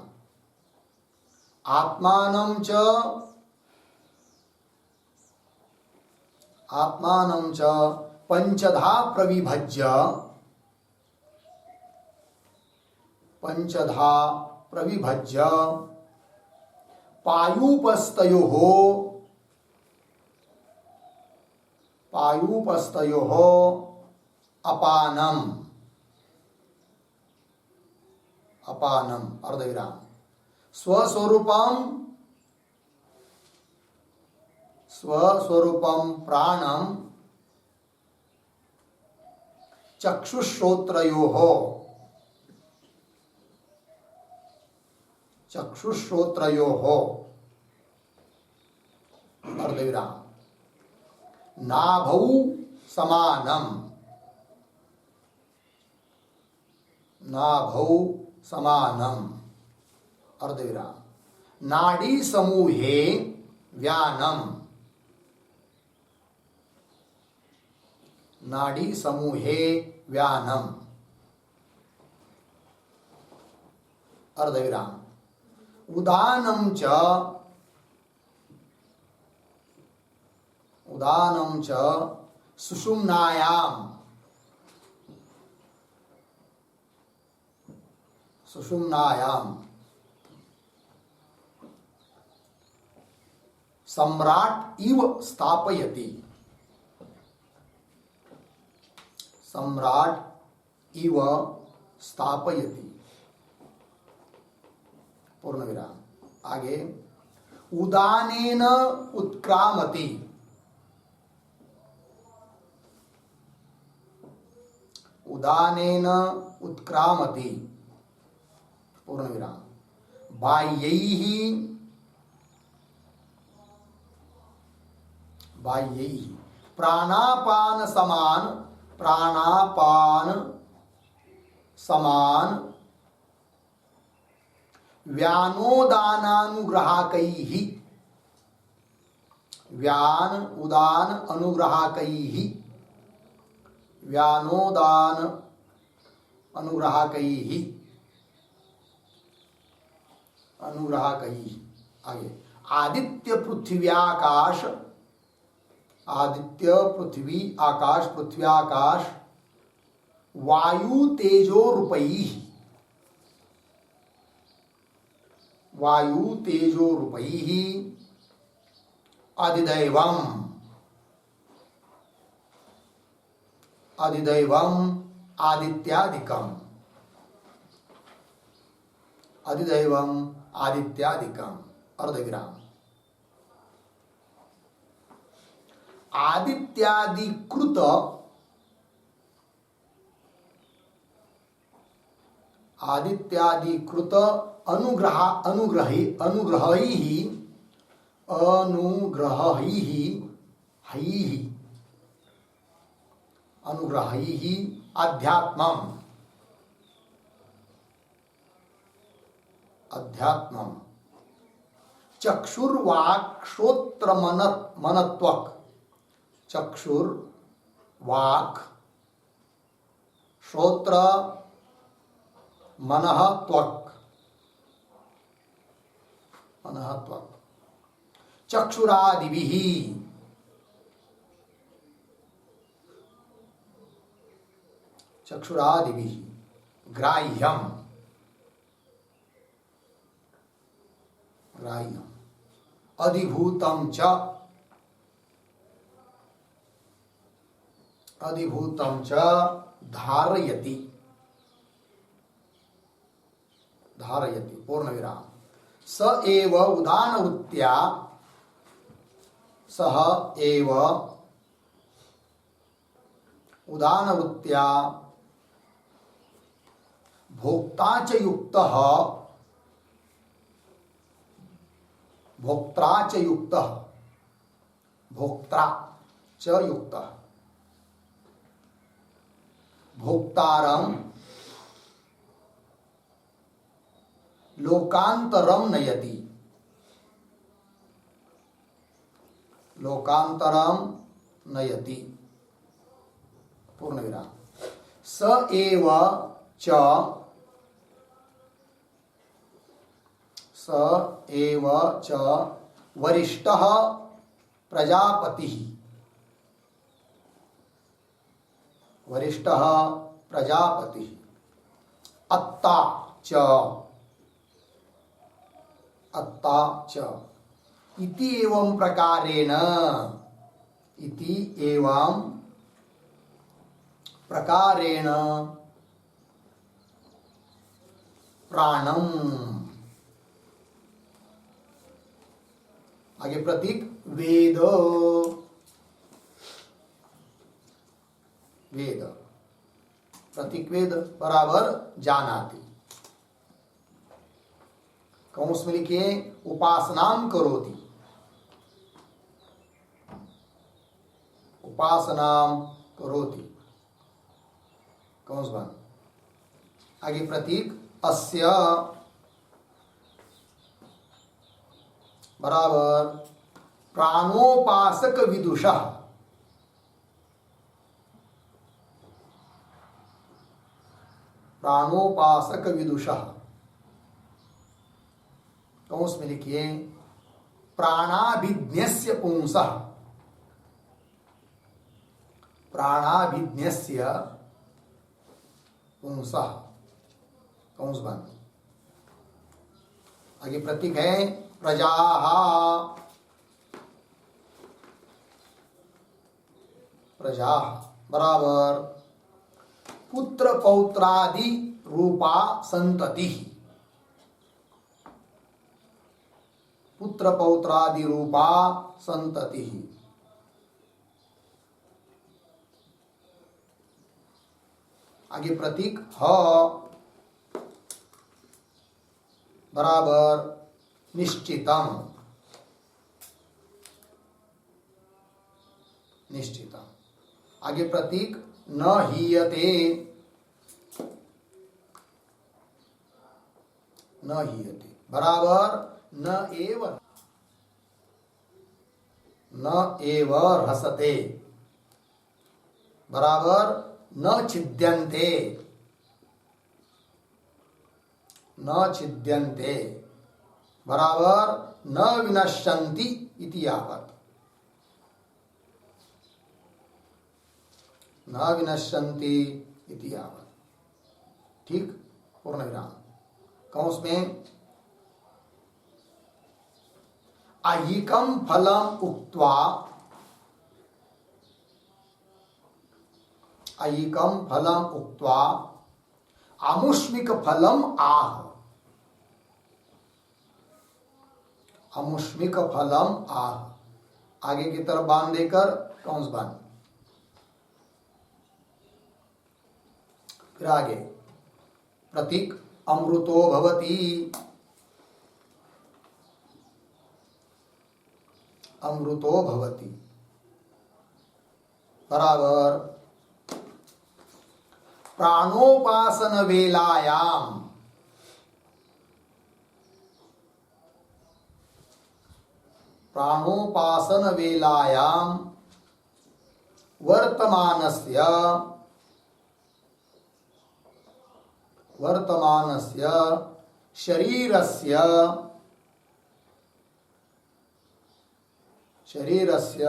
आत्मानं च पंचधा प्रविभज्य पायूपस्तयोः अपानम अर्धविराम। स्वस्वरूपं प्राणं चक्षुश्रोत्रयोः अर्धविराम। नाभौ समानम अर्धविराम। नाड़ी समूहे व्यानम अर्धविराम। उदानं च सुषुम्नायां सम्राट इव स्थापयति पूर्ण विराम। आगे उदानेन उत्क्रामति पूर्ण विराम। बाह्यैः प्राणापान समान व्यानोदानानुग्राहकैः आगे आदित्य पृथ्वी आकाश वायु तेजो रूपैः अधिदैवम् आदित्यादिकम् अर्धविराम। आदित्यादिकृत अनुग्रहैः अध्यात्मम् चक्षुर्वाक् श्रोत्र मनत्वक चक्षुर्वाक् श्रोत्र मनः त्वक् चक्षुरादिभिः ग्राह्यम् अधिभूतं च धारयति पूर्ण विराम। सह एव उदानवृत्त्या भोक्ता च युक्तः भोक्त्रा च युक्तः, भोक्त्रा च युक्तः, भोक्तारं लोकांतरम नयति, लोकांतरम नयति, पूर्ण विराम। स एव च, स एव च वरिष्ठः प्रजापतिः, वरिष्ठः प्रजापतिः, अत्ता च, अत्ता च, इति एवं प्रकारेण, इति एवं प्रकारेण प्राणम, आगे प्रतीक वेद, वेद, प्रतीक वेद बराबर जानाति। कौंस में लिखिए उपासनाम करोति, उपासनाम करोति, कौंस बन। आगे प्रतीक अस्य बराबर प्राणोपासक विदुषः, प्राणोपासक विदुषः, कौंस में लिखिए प्राणाभिज्ञस्य पुंसः, प्राणाभिज्ञस्य पुंसः, कौंस बंद। आगे प्रतीक है प्रजाः, प्रजाः बराबर पुत्र पौत्रादि रूपा संतति, पुत्र पौत्रादि रूपा संतति। आगे प्रतीक ह बराबर निश्चितम, निश्चितम। आगे प्रतीक न हीयते, न हीयते बराबर न एव, न एव रसते बराबर न छिद्यन्ते, न छिद्यन्ते बराबर न विनश्यन्ति इति यावत्, न विनश्यन्ति इति यावत्। ठीक, पूर्ण विराम। कौंस में अयिकम फलम उक्त्वा, अयिकम फलम उक्त्वा आमुष्मिक फलम आह, आमुष्मिक फलम आह। आगे की तरफ बांध देकर कौंस बांध। फिर आगे प्रतीक अमृतो भवति, अमृतो भवति बराबर प्राणोपासन वेलायाम, प्राणोपासन वेलायाम वर्तमानस्य, वर्तमानस्य शरीरस्य, शरीरस्य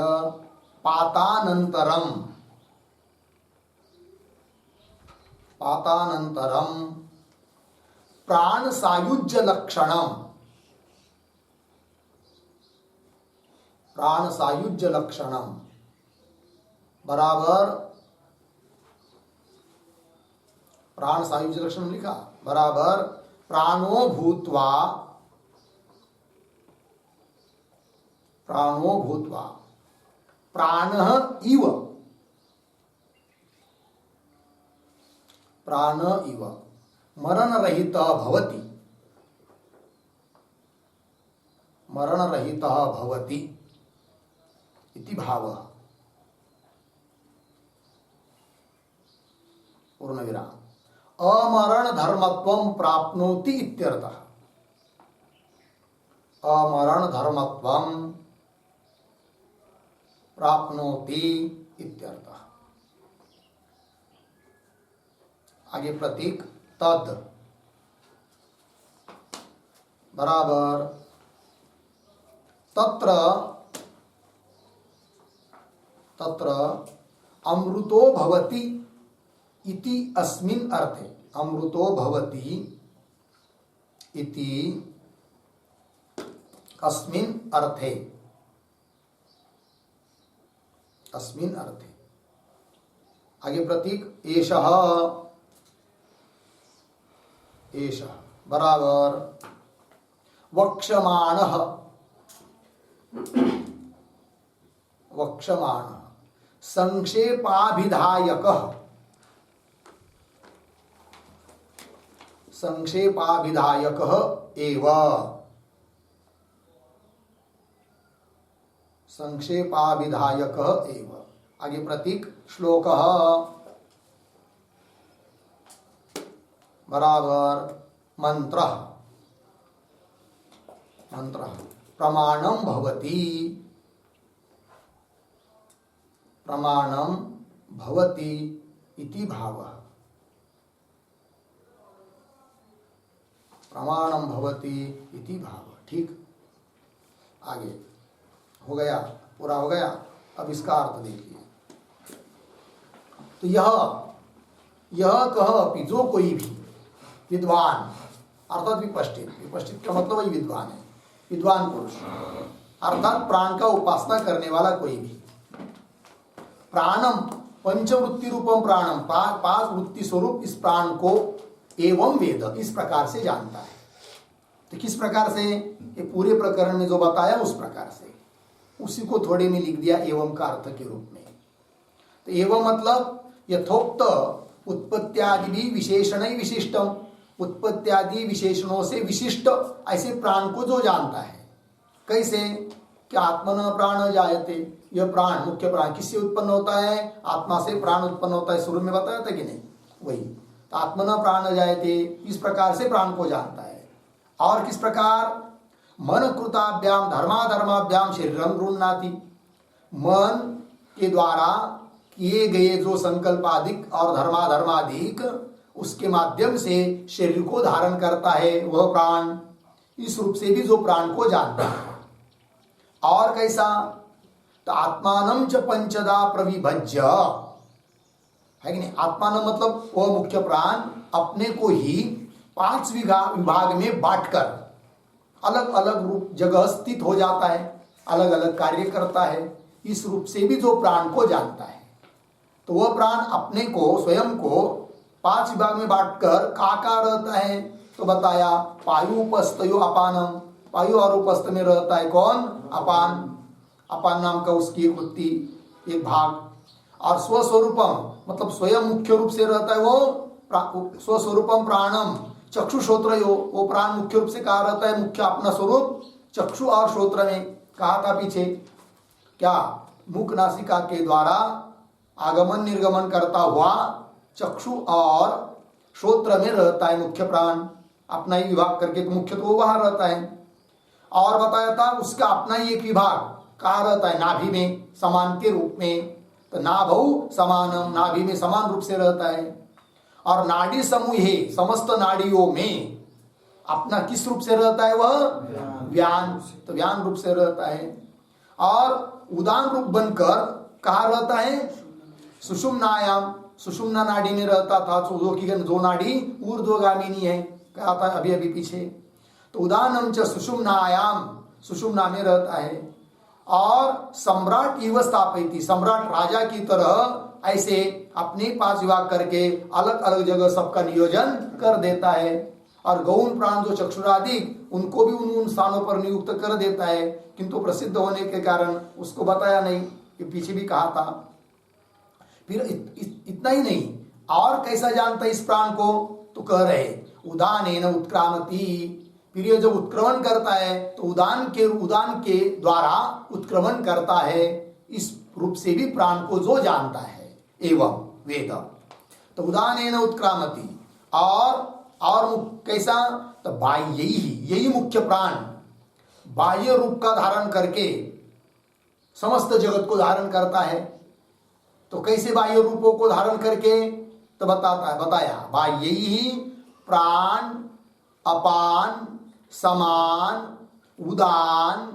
पातानन्तरं, पातानन्तरं प्राण सायुज्य लक्षणम, प्राण सायुज्य लक्षणम बराबर प्राण सायुज्य लक्षण लिखा बराबर प्राणो भूत्वा, प्राणो भूत्वा प्राणः इव, प्राण इव मरण रहित भवति, मरणरहितः भवति इति भावः। पूर्णविराम। अमरण धर्मत्वं प्राप्नोति इत्यर्थः। अमरण धर्मत्वं प्राप्नोति इत्यर्थः। आगे प्रतीक तद बराबर तत्र तत्र अमृतो भवति इति अस्मिन् अर्थे। अमृतो भवति इति अस्मिन् अर्थे। अस्मिन् अर्थे। आगे प्रतीक एषः एषः बराबर वक्ष्यमाणः वक्ष्यमाणः संक्षेपाभिधायकः संक्षेपाभिधायकः एव। संक्षेपाभिधायकः एव। आगे प्रतीक श्लोकः बराबर मंत्रः मंत्रः प्रमाणं भवति प्रमाणं भवति इति भावः। प्रमाणं भवति इति भावः। ठीक, आगे हो गया, पूरा हो गया। अब इसका अर्थ देखिए। तो यह कह अपि जो कोई भी विद्वान अर्थात विपश्चित, विपश्चित का मतलब वही विद्वान है, विद्वान पुरुष अर्थात प्राण का उपासना करने वाला कोई भी, प्राणम पंचवृत्ति रूपम प्राणम, पांच वृत्ति स्वरूप इस प्राण को एवं वेद, इस प्रकार से जानता है। तो किस प्रकार से? ये पूरे प्रकरण में जो बताया उस प्रकार से, उसी को थोड़े में लिख दिया एवं का अर्थ के रूप में। तो एवं मतलब यथोक्त उत्पत्त्यादि भी विशेषण ही विशिष्टम, उत्पत्त्यादि विशेषणों से विशिष्ट ऐसे प्राण को जो जानता है। कैसे? कि आत्मन प्राण जायते, यह प्राण मुख्य प्राण किससे उत्पन्न होता है? आत्मा से प्राण उत्पन्न होता है। शुरू में बताया था कि नहीं? वही तो आत्मन प्राण जायते, इस प्रकार से प्राण को जानता है। और किस प्रकार? मन कृताभ्याम धर्माधर्माभ्याम शरीरम गृह्णाति, मन के द्वारा किए गए जो संकल्पादिक और धर्माधर्मादिक उसके माध्यम से शरीर को धारण करता है वह प्राण। इस रूप से भी जो प्राण को जानता है। और कैसा? तो आत्मानं च पंचदा प्रविभज्य, है कि नहीं? आत्मानं मतलब वह मुख्य प्राण अपने को ही 5 विभाग में बांटकर अलग अलग रूप जगह स्थित हो जाता है, अलग अलग कार्य करता है। इस रूप से भी जो प्राण को जानता है, तो वह प्राण अपने को स्वयं को 5 विभाग में बांटकर का रहता है। तो बताया पायु उपस्थयो अपानम, पायु और उपस्थ में रहता है कौन? अपान। अपान नाम का उसकी एक वृत्ति, एक भाग। और स्वस्वरूपम मतलब स्वयं मुख्य रूप से रहता है वो स्वस्वरूपम प्राणम चक्षुश्रोत्रयो, वो प्राण मुख्य रूप से कहा रहता है, मुख्य अपना स्वरूप चक्षु और श्रोत्र में। कहा था पीछे क्या? मुख नासिका के द्वारा आगमन निर्गमन करता हुआ चक्षु और श्रोत्र में रहता है मुख्य प्राण, अपना ही विभाग करके। तो मुख्य तो वो वहां रहता है। और बताया था उसका अपना ही एक विभाग कहा रहता है नाभि में समान के रूप में। तो नाभौ समानम, नाभि में समान रूप से रहता है। और नाड़ी समूहे समस्त नाड़ियों में अपना किस रूप से रहता है? वह व्यान, तो व्यान रूप से रहता है। और उदान रूप बनकर कहा रहता है? सुषुम्नायाम, सुषुम्ना नाड़ी में रहता था। जो नाड़ी ऊर्ध्वगामिनी है, कहा था अभी अभी पीछे। तो उदानम च सुषुम्नायाम, सुषुम्ना में रहता है। और सम्राट इव स्थापयति, सम्राट राजा की तरह ऐसे अपने 5 विभाग करके अलग अलग जगह सबका नियोजन कर देता है। और गौण प्राण जो चक्षुरादि उनको भी उन स्थानों पर नियुक्त कर देता है, किंतु प्रसिद्ध होने के कारण उसको बताया नहीं, ये पीछे भी कहा था। फिर इतना ही नहीं, और कैसा जानता है इस प्राण को? तो कह रहे उदानेन उत्क्रामति, फिर ये जब उत्क्रमण करता है तो उदान के द्वारा उत्क्रमण करता है, इस रूप से भी प्राण को जो जानता है। एवं वेद तो उदानेन उत्क्रामति, और कैसा, तो बाह्य यही मुख्य प्राण बाह्य रूप का धारण करके समस्त जगत को धारण करता है। तो कैसे बाह्य रूपों को धारण करके, तो बताया बाह्य ही प्राण अपान समान उदान,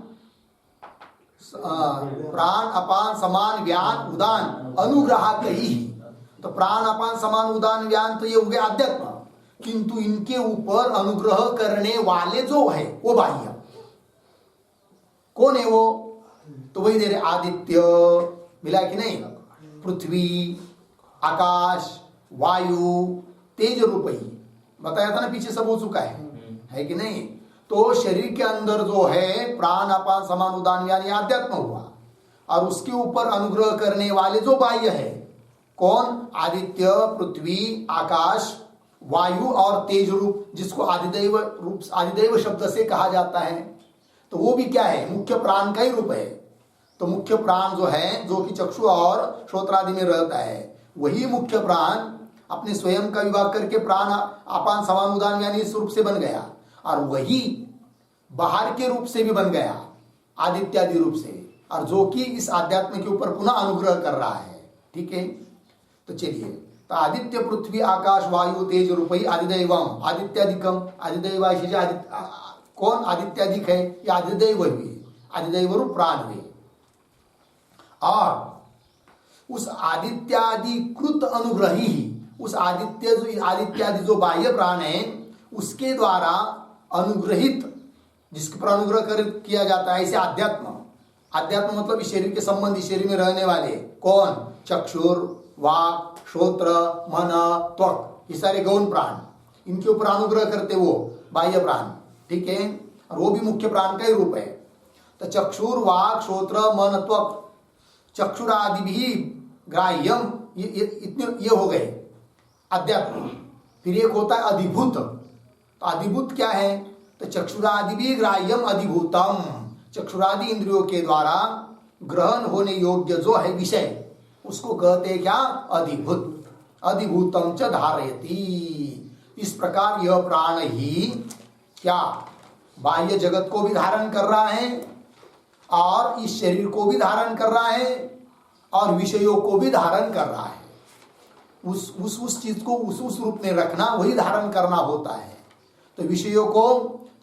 प्राण अपान समान व्यान उदान अनुग्राहक ही। तो प्राण अपान समान उदान व्यान तो ये हो गए अध्यात्म, किंतु इनके ऊपर अनुग्रह करने वाले जो है वो बाह्य। कौन है वो, तो वही दे रहे आदित्य, मिला कि नहीं, पृथ्वी आकाश वायु तेज रूप ही बताया था ना, पीछे सब हो चुका है कि नहीं। तो शरीर के अंदर जो है प्राण अपान समान उदान यानी आध्यात्म हुआ, और उसके ऊपर अनुग्रह करने वाले जो बाह्य है, कौन, आदित्य पृथ्वी आकाश वायु और तेज रूप, जिसको आदिदेव रूप आदिदेव शब्द से कहा जाता है। तो वो भी क्या है, मुख्य प्राण का ही रूप है। तो मुख्य प्राण जो है, जो कि चक्षु और श्रोत्रादि में रहता है, वही मुख्य प्राण अपने स्वयं का विभाग करके प्राण अपान समान उदान यानी इस रूप से बन गया, और वही बाहर के रूप से भी बन गया आदित्यादि रूप से, और जो कि इस आध्यात्म के ऊपर पुनः अनुग्रह कर रहा है। ठीक है, तो चलिए, तो आदित्य पृथ्वी आकाश वायु तेज रूप ही आदिदैवम आदित्यादिकम, आदिदैव कौन आदित्यादिक है, ये आदिदैव हुए, आदिदैव रूप प्राण हुए। और उस आदित्यादिकृत अनुग्रही ही, उस आदित्यादि जो बाह्य प्राण है उसके द्वारा अनुग्रहित, जिसके पर अनुग्रह किया जाता है, ऐसे आध्यात्म मतलब इस शरीर के संबंधी, शरीर में रहने वाले कौन, चक्षुर वाक श्रोत्र मन त्वक, ये सारे गौण प्राण, इनके ऊपर अनुग्रह करते वो बाह्य प्राण। ठीक है, और वो भी मुख्य प्राण का ही रूप है। तो चक्षुर वाक श्रोत्र मन त्वक चक्षुरादि भी ग्राह्यम, इतने ये हो गए अध्यात्म। फिर एक होता है अधिभूत, तो अधिभूत क्या है, तो चक्षुरादि भी ग्राह्यम अधिभूतम, चक्षुरादि इंद्रियों के द्वारा ग्रहण होने योग्य जो है विषय, उसको कहते हैं क्या, अधिभूत। अधिभूतम च धारयति, इस प्रकार यह प्राण ही क्या, बाह्य जगत को भी धारण कर रहा है, और इस शरीर को भी धारण कर रहा है, और विषयों को भी धारण कर रहा है। उस चीज को उस रूप में रखना, वही धारण करना होता है। तो विषयों को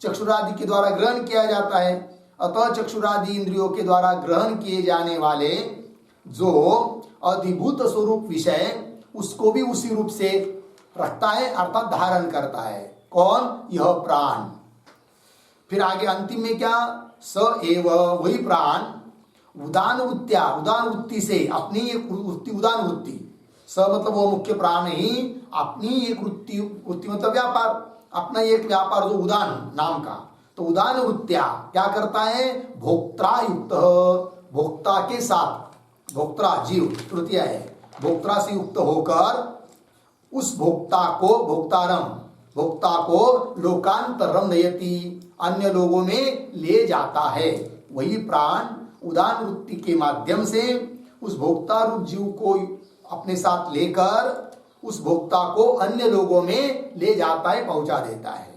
चक्षुरादि के द्वारा ग्रहण किया जाता है, अतः चक्षुरादि इंद्रियों के द्वारा ग्रहण किए जाने वाले जो अधिभूत स्वरूप विषय, उसको भी उसी रूप से रखता है, अर्थात धारण करता है। कौन, यह प्राण। फिर आगे अंतिम में क्या, स एव, वही प्राण उदान वृत्ति से, अपनी एक वृत्ति, उदान वृत्ति, स मतलब वो मुख्य प्राण ही अपनी एक वृत्ति मतलब व्यापार, अपना एक व्यापार जो उदान नाम का, तो उदान वृत्त्या क्या करता है, भोक्ता युक्त, भोक्ता के साथ, भोक्ता जीव तृतीय है, भोक्ता से युक्त होकर उस भोक्ता को लोकांतरम नयति, अन्य लोगों में ले जाता है। वही प्राण उदान वृत्ति के माध्यम से उस भोक्ता रूप जीव को अपने साथ लेकर उस भोक्ता को अन्य लोगों में ले जाता है, पहुंचा देता है।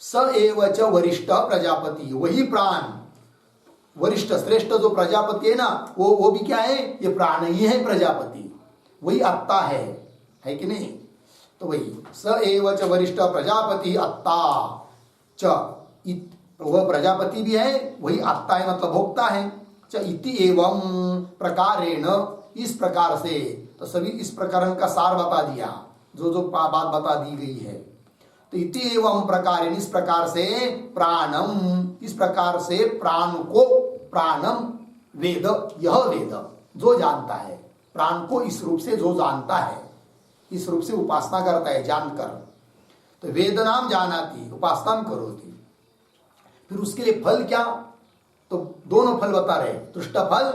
स एव च वरिष्ठ प्रजापति, वही प्राण वरिष्ठ श्रेष्ठ जो प्रजापति है ना, वो भी क्या है, ये प्राण ही है प्रजापति, वही अत्ता है कि नहीं। तो वही स एव च वरिष्ठ प्रजापति अत्ता च, वह प्रजापति भी है, वही अत्ता है मतलब भोक्ता है। च इति एवं प्रकारेण, इस प्रकार से, तो सभी इस प्रकरण का सार बता दिया, जो बात बता दी गई है। तो इति एवं प्रकारेण, इस प्रकार से प्राणम, इस प्रकार से प्राण को, प्राणम वेद, यह वेद जो जानता है, प्राण को इस रूप से जो जानता है, इस रूप से उपासना करता है जानकर, तो वेद नाम जानाति उपासना करोति। फिर उसके लिए फल क्या, तो दोनों फल बता रहे, दृष्ट फल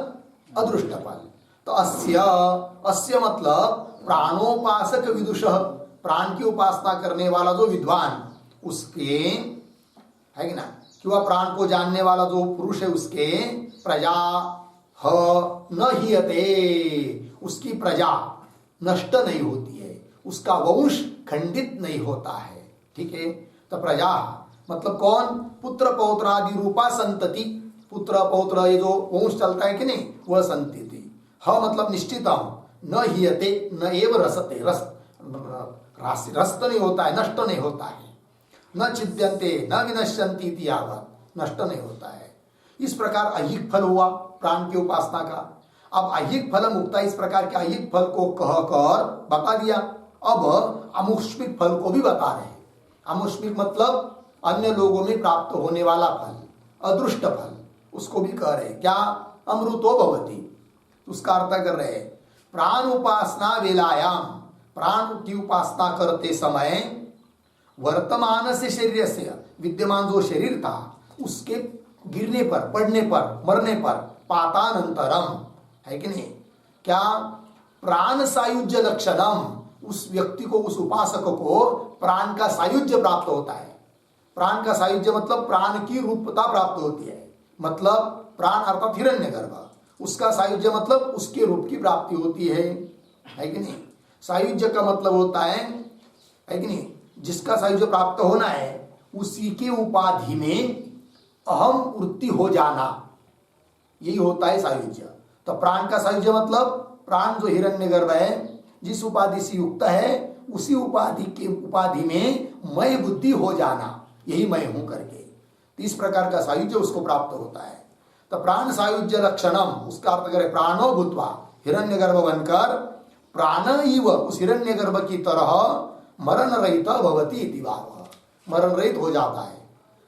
अदृष्ट फल। तो अस्य मतलब प्राणोपासक विदुषः, प्राण की उपासना करने वाला जो विद्वान, उसके है कि ना, किंवा प्राण को जानने वाला जो पुरुष है उसके प्रजा ह न हीयते, उसकी प्रजा नष्ट नहीं होती है, उसका वंश खंडित नहीं होता है। ठीक है, तो प्रजा मतलब कौन, पुत्र पौत्र आदि रूपा संतति, पुत्र पौत्र ये जो वंश चलता है कि नहीं, वह संतति। ह मतलब निश्चित, न हीयते न एव रसते, रस्त नहीं होता है, नष्ट नहीं होता है, न छिद्यन्ते न विनश्यन्ति इति यावत्, नष्ट नहीं होता है। इस प्रकार ऐहिक फल हुआ प्राण की उपासना का। अब ऐहिक फल मुक्ता, इस प्रकार के ऐहिक फल को कह कर बता दिया। अब अमुष्मिक फल को भी बता रहे हैं। अमुष्मिक मतलब अन्य लोगों में प्राप्त होने वाला फल, अदृष्ट फल, उसको भी कह रहे हैं। क्या, अमृतो भवति, उसका अर्थ कर रहे हैं प्राण उपासना वेलायाम, प्राण की उपासना करते समय वर्तमान से शरीर से, विद्यमान जो शरीर था उसके गिरने पर, पड़ने पर, मरने पर, पातानंतरम, है कि नहीं, क्या, प्राण सायुज्य लक्षणम, उस व्यक्ति को, उस उपासक को प्राण का सायुज्य प्राप्त होता है। प्राण का सायुज्य मतलब प्राण की रूपता प्राप्त होती है, मतलब प्राण अर्थात हिरण्यगर्भ, उसका सायुज्य मतलब उसके रूप की प्राप्ति होती है कि नहीं। सायुज्य का मतलब होता है कि नहीं, जिसका सायुज्य प्राप्त होना है उसी के उपाधि में अहम वृत्ति हो जाना, यही होता है सायुज्य। तो प्राण का सायुज्य मतलब प्राण जो हिरण्यगर्भ है, जिस उपाधि से युक्त है उसी उपाधि में मैं बुद्धि हो जाना, यही मैं हूं करके, तो इस प्रकार का सायुज्य उसको प्राप्त होता है। तो प्राण सायुज्य लक्षणम, उसका अर्थ करे प्राणो भूत्वा, हिरण्यगर्भ बनकर प्राण इव, उस हिरण्यगर्भ की तरह मरण रहित भवति इति भाव, मरण रहित हो जाता है।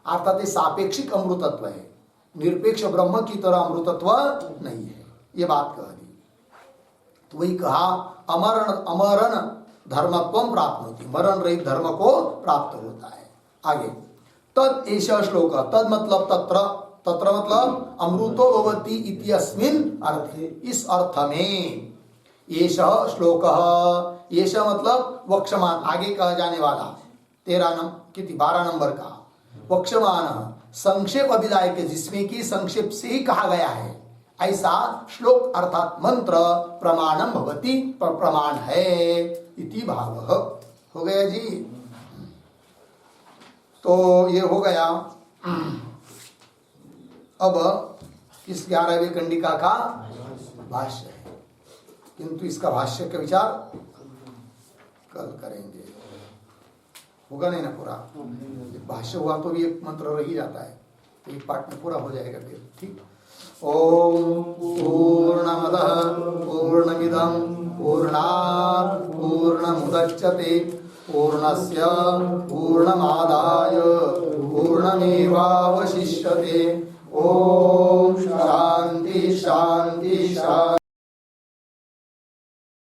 अर्थात सापेक्षिक अमृतत्व है, निरपेक्ष ब्रह्म की तरह अमृतत्व नहीं है, ये बात कह दी। तो वही कहा अमरण धर्मत्वम प्राप्त होती, मरण रहित धर्म को प्राप्त होता है। आगे तद एषः श्लोक, तद मतलब तत्र, तत्र मतलब अमृतो भवति इति अस्मिन् अर्थे, इस अर्थ में एषः श्लोकः, एषः मतलब वक्षमान, आगे कहा जाने वाला 12 नंबर का वक्षमान संक्षेप अभिधायक, जिसमें कि संक्षेप से ही कहा गया है, ऐसा श्लोक अर्थात मंत्र प्रमाणम भवति, प्रमाण है इति भाव। हो गया जी, तो ये हो गया। अब इस 11वीं कंडिका का भाष्य है, किंतु इसका भाष्य का विचार कल करेंगे, होगा नहीं ना पूरा। भाष्य हुआ तो भी एक मंत्र रह ही जाता है, तो एक पाठ में पूरा हो जाएगा फिर। ठीक, ओम पूर्णमदः पूर्णमिदं पूर्णात् पूर्णमुदच्यते पूर्णस्य पूर्णमादाय पूर्णमेवावशिष्यते। ओम शांति शांति शांति।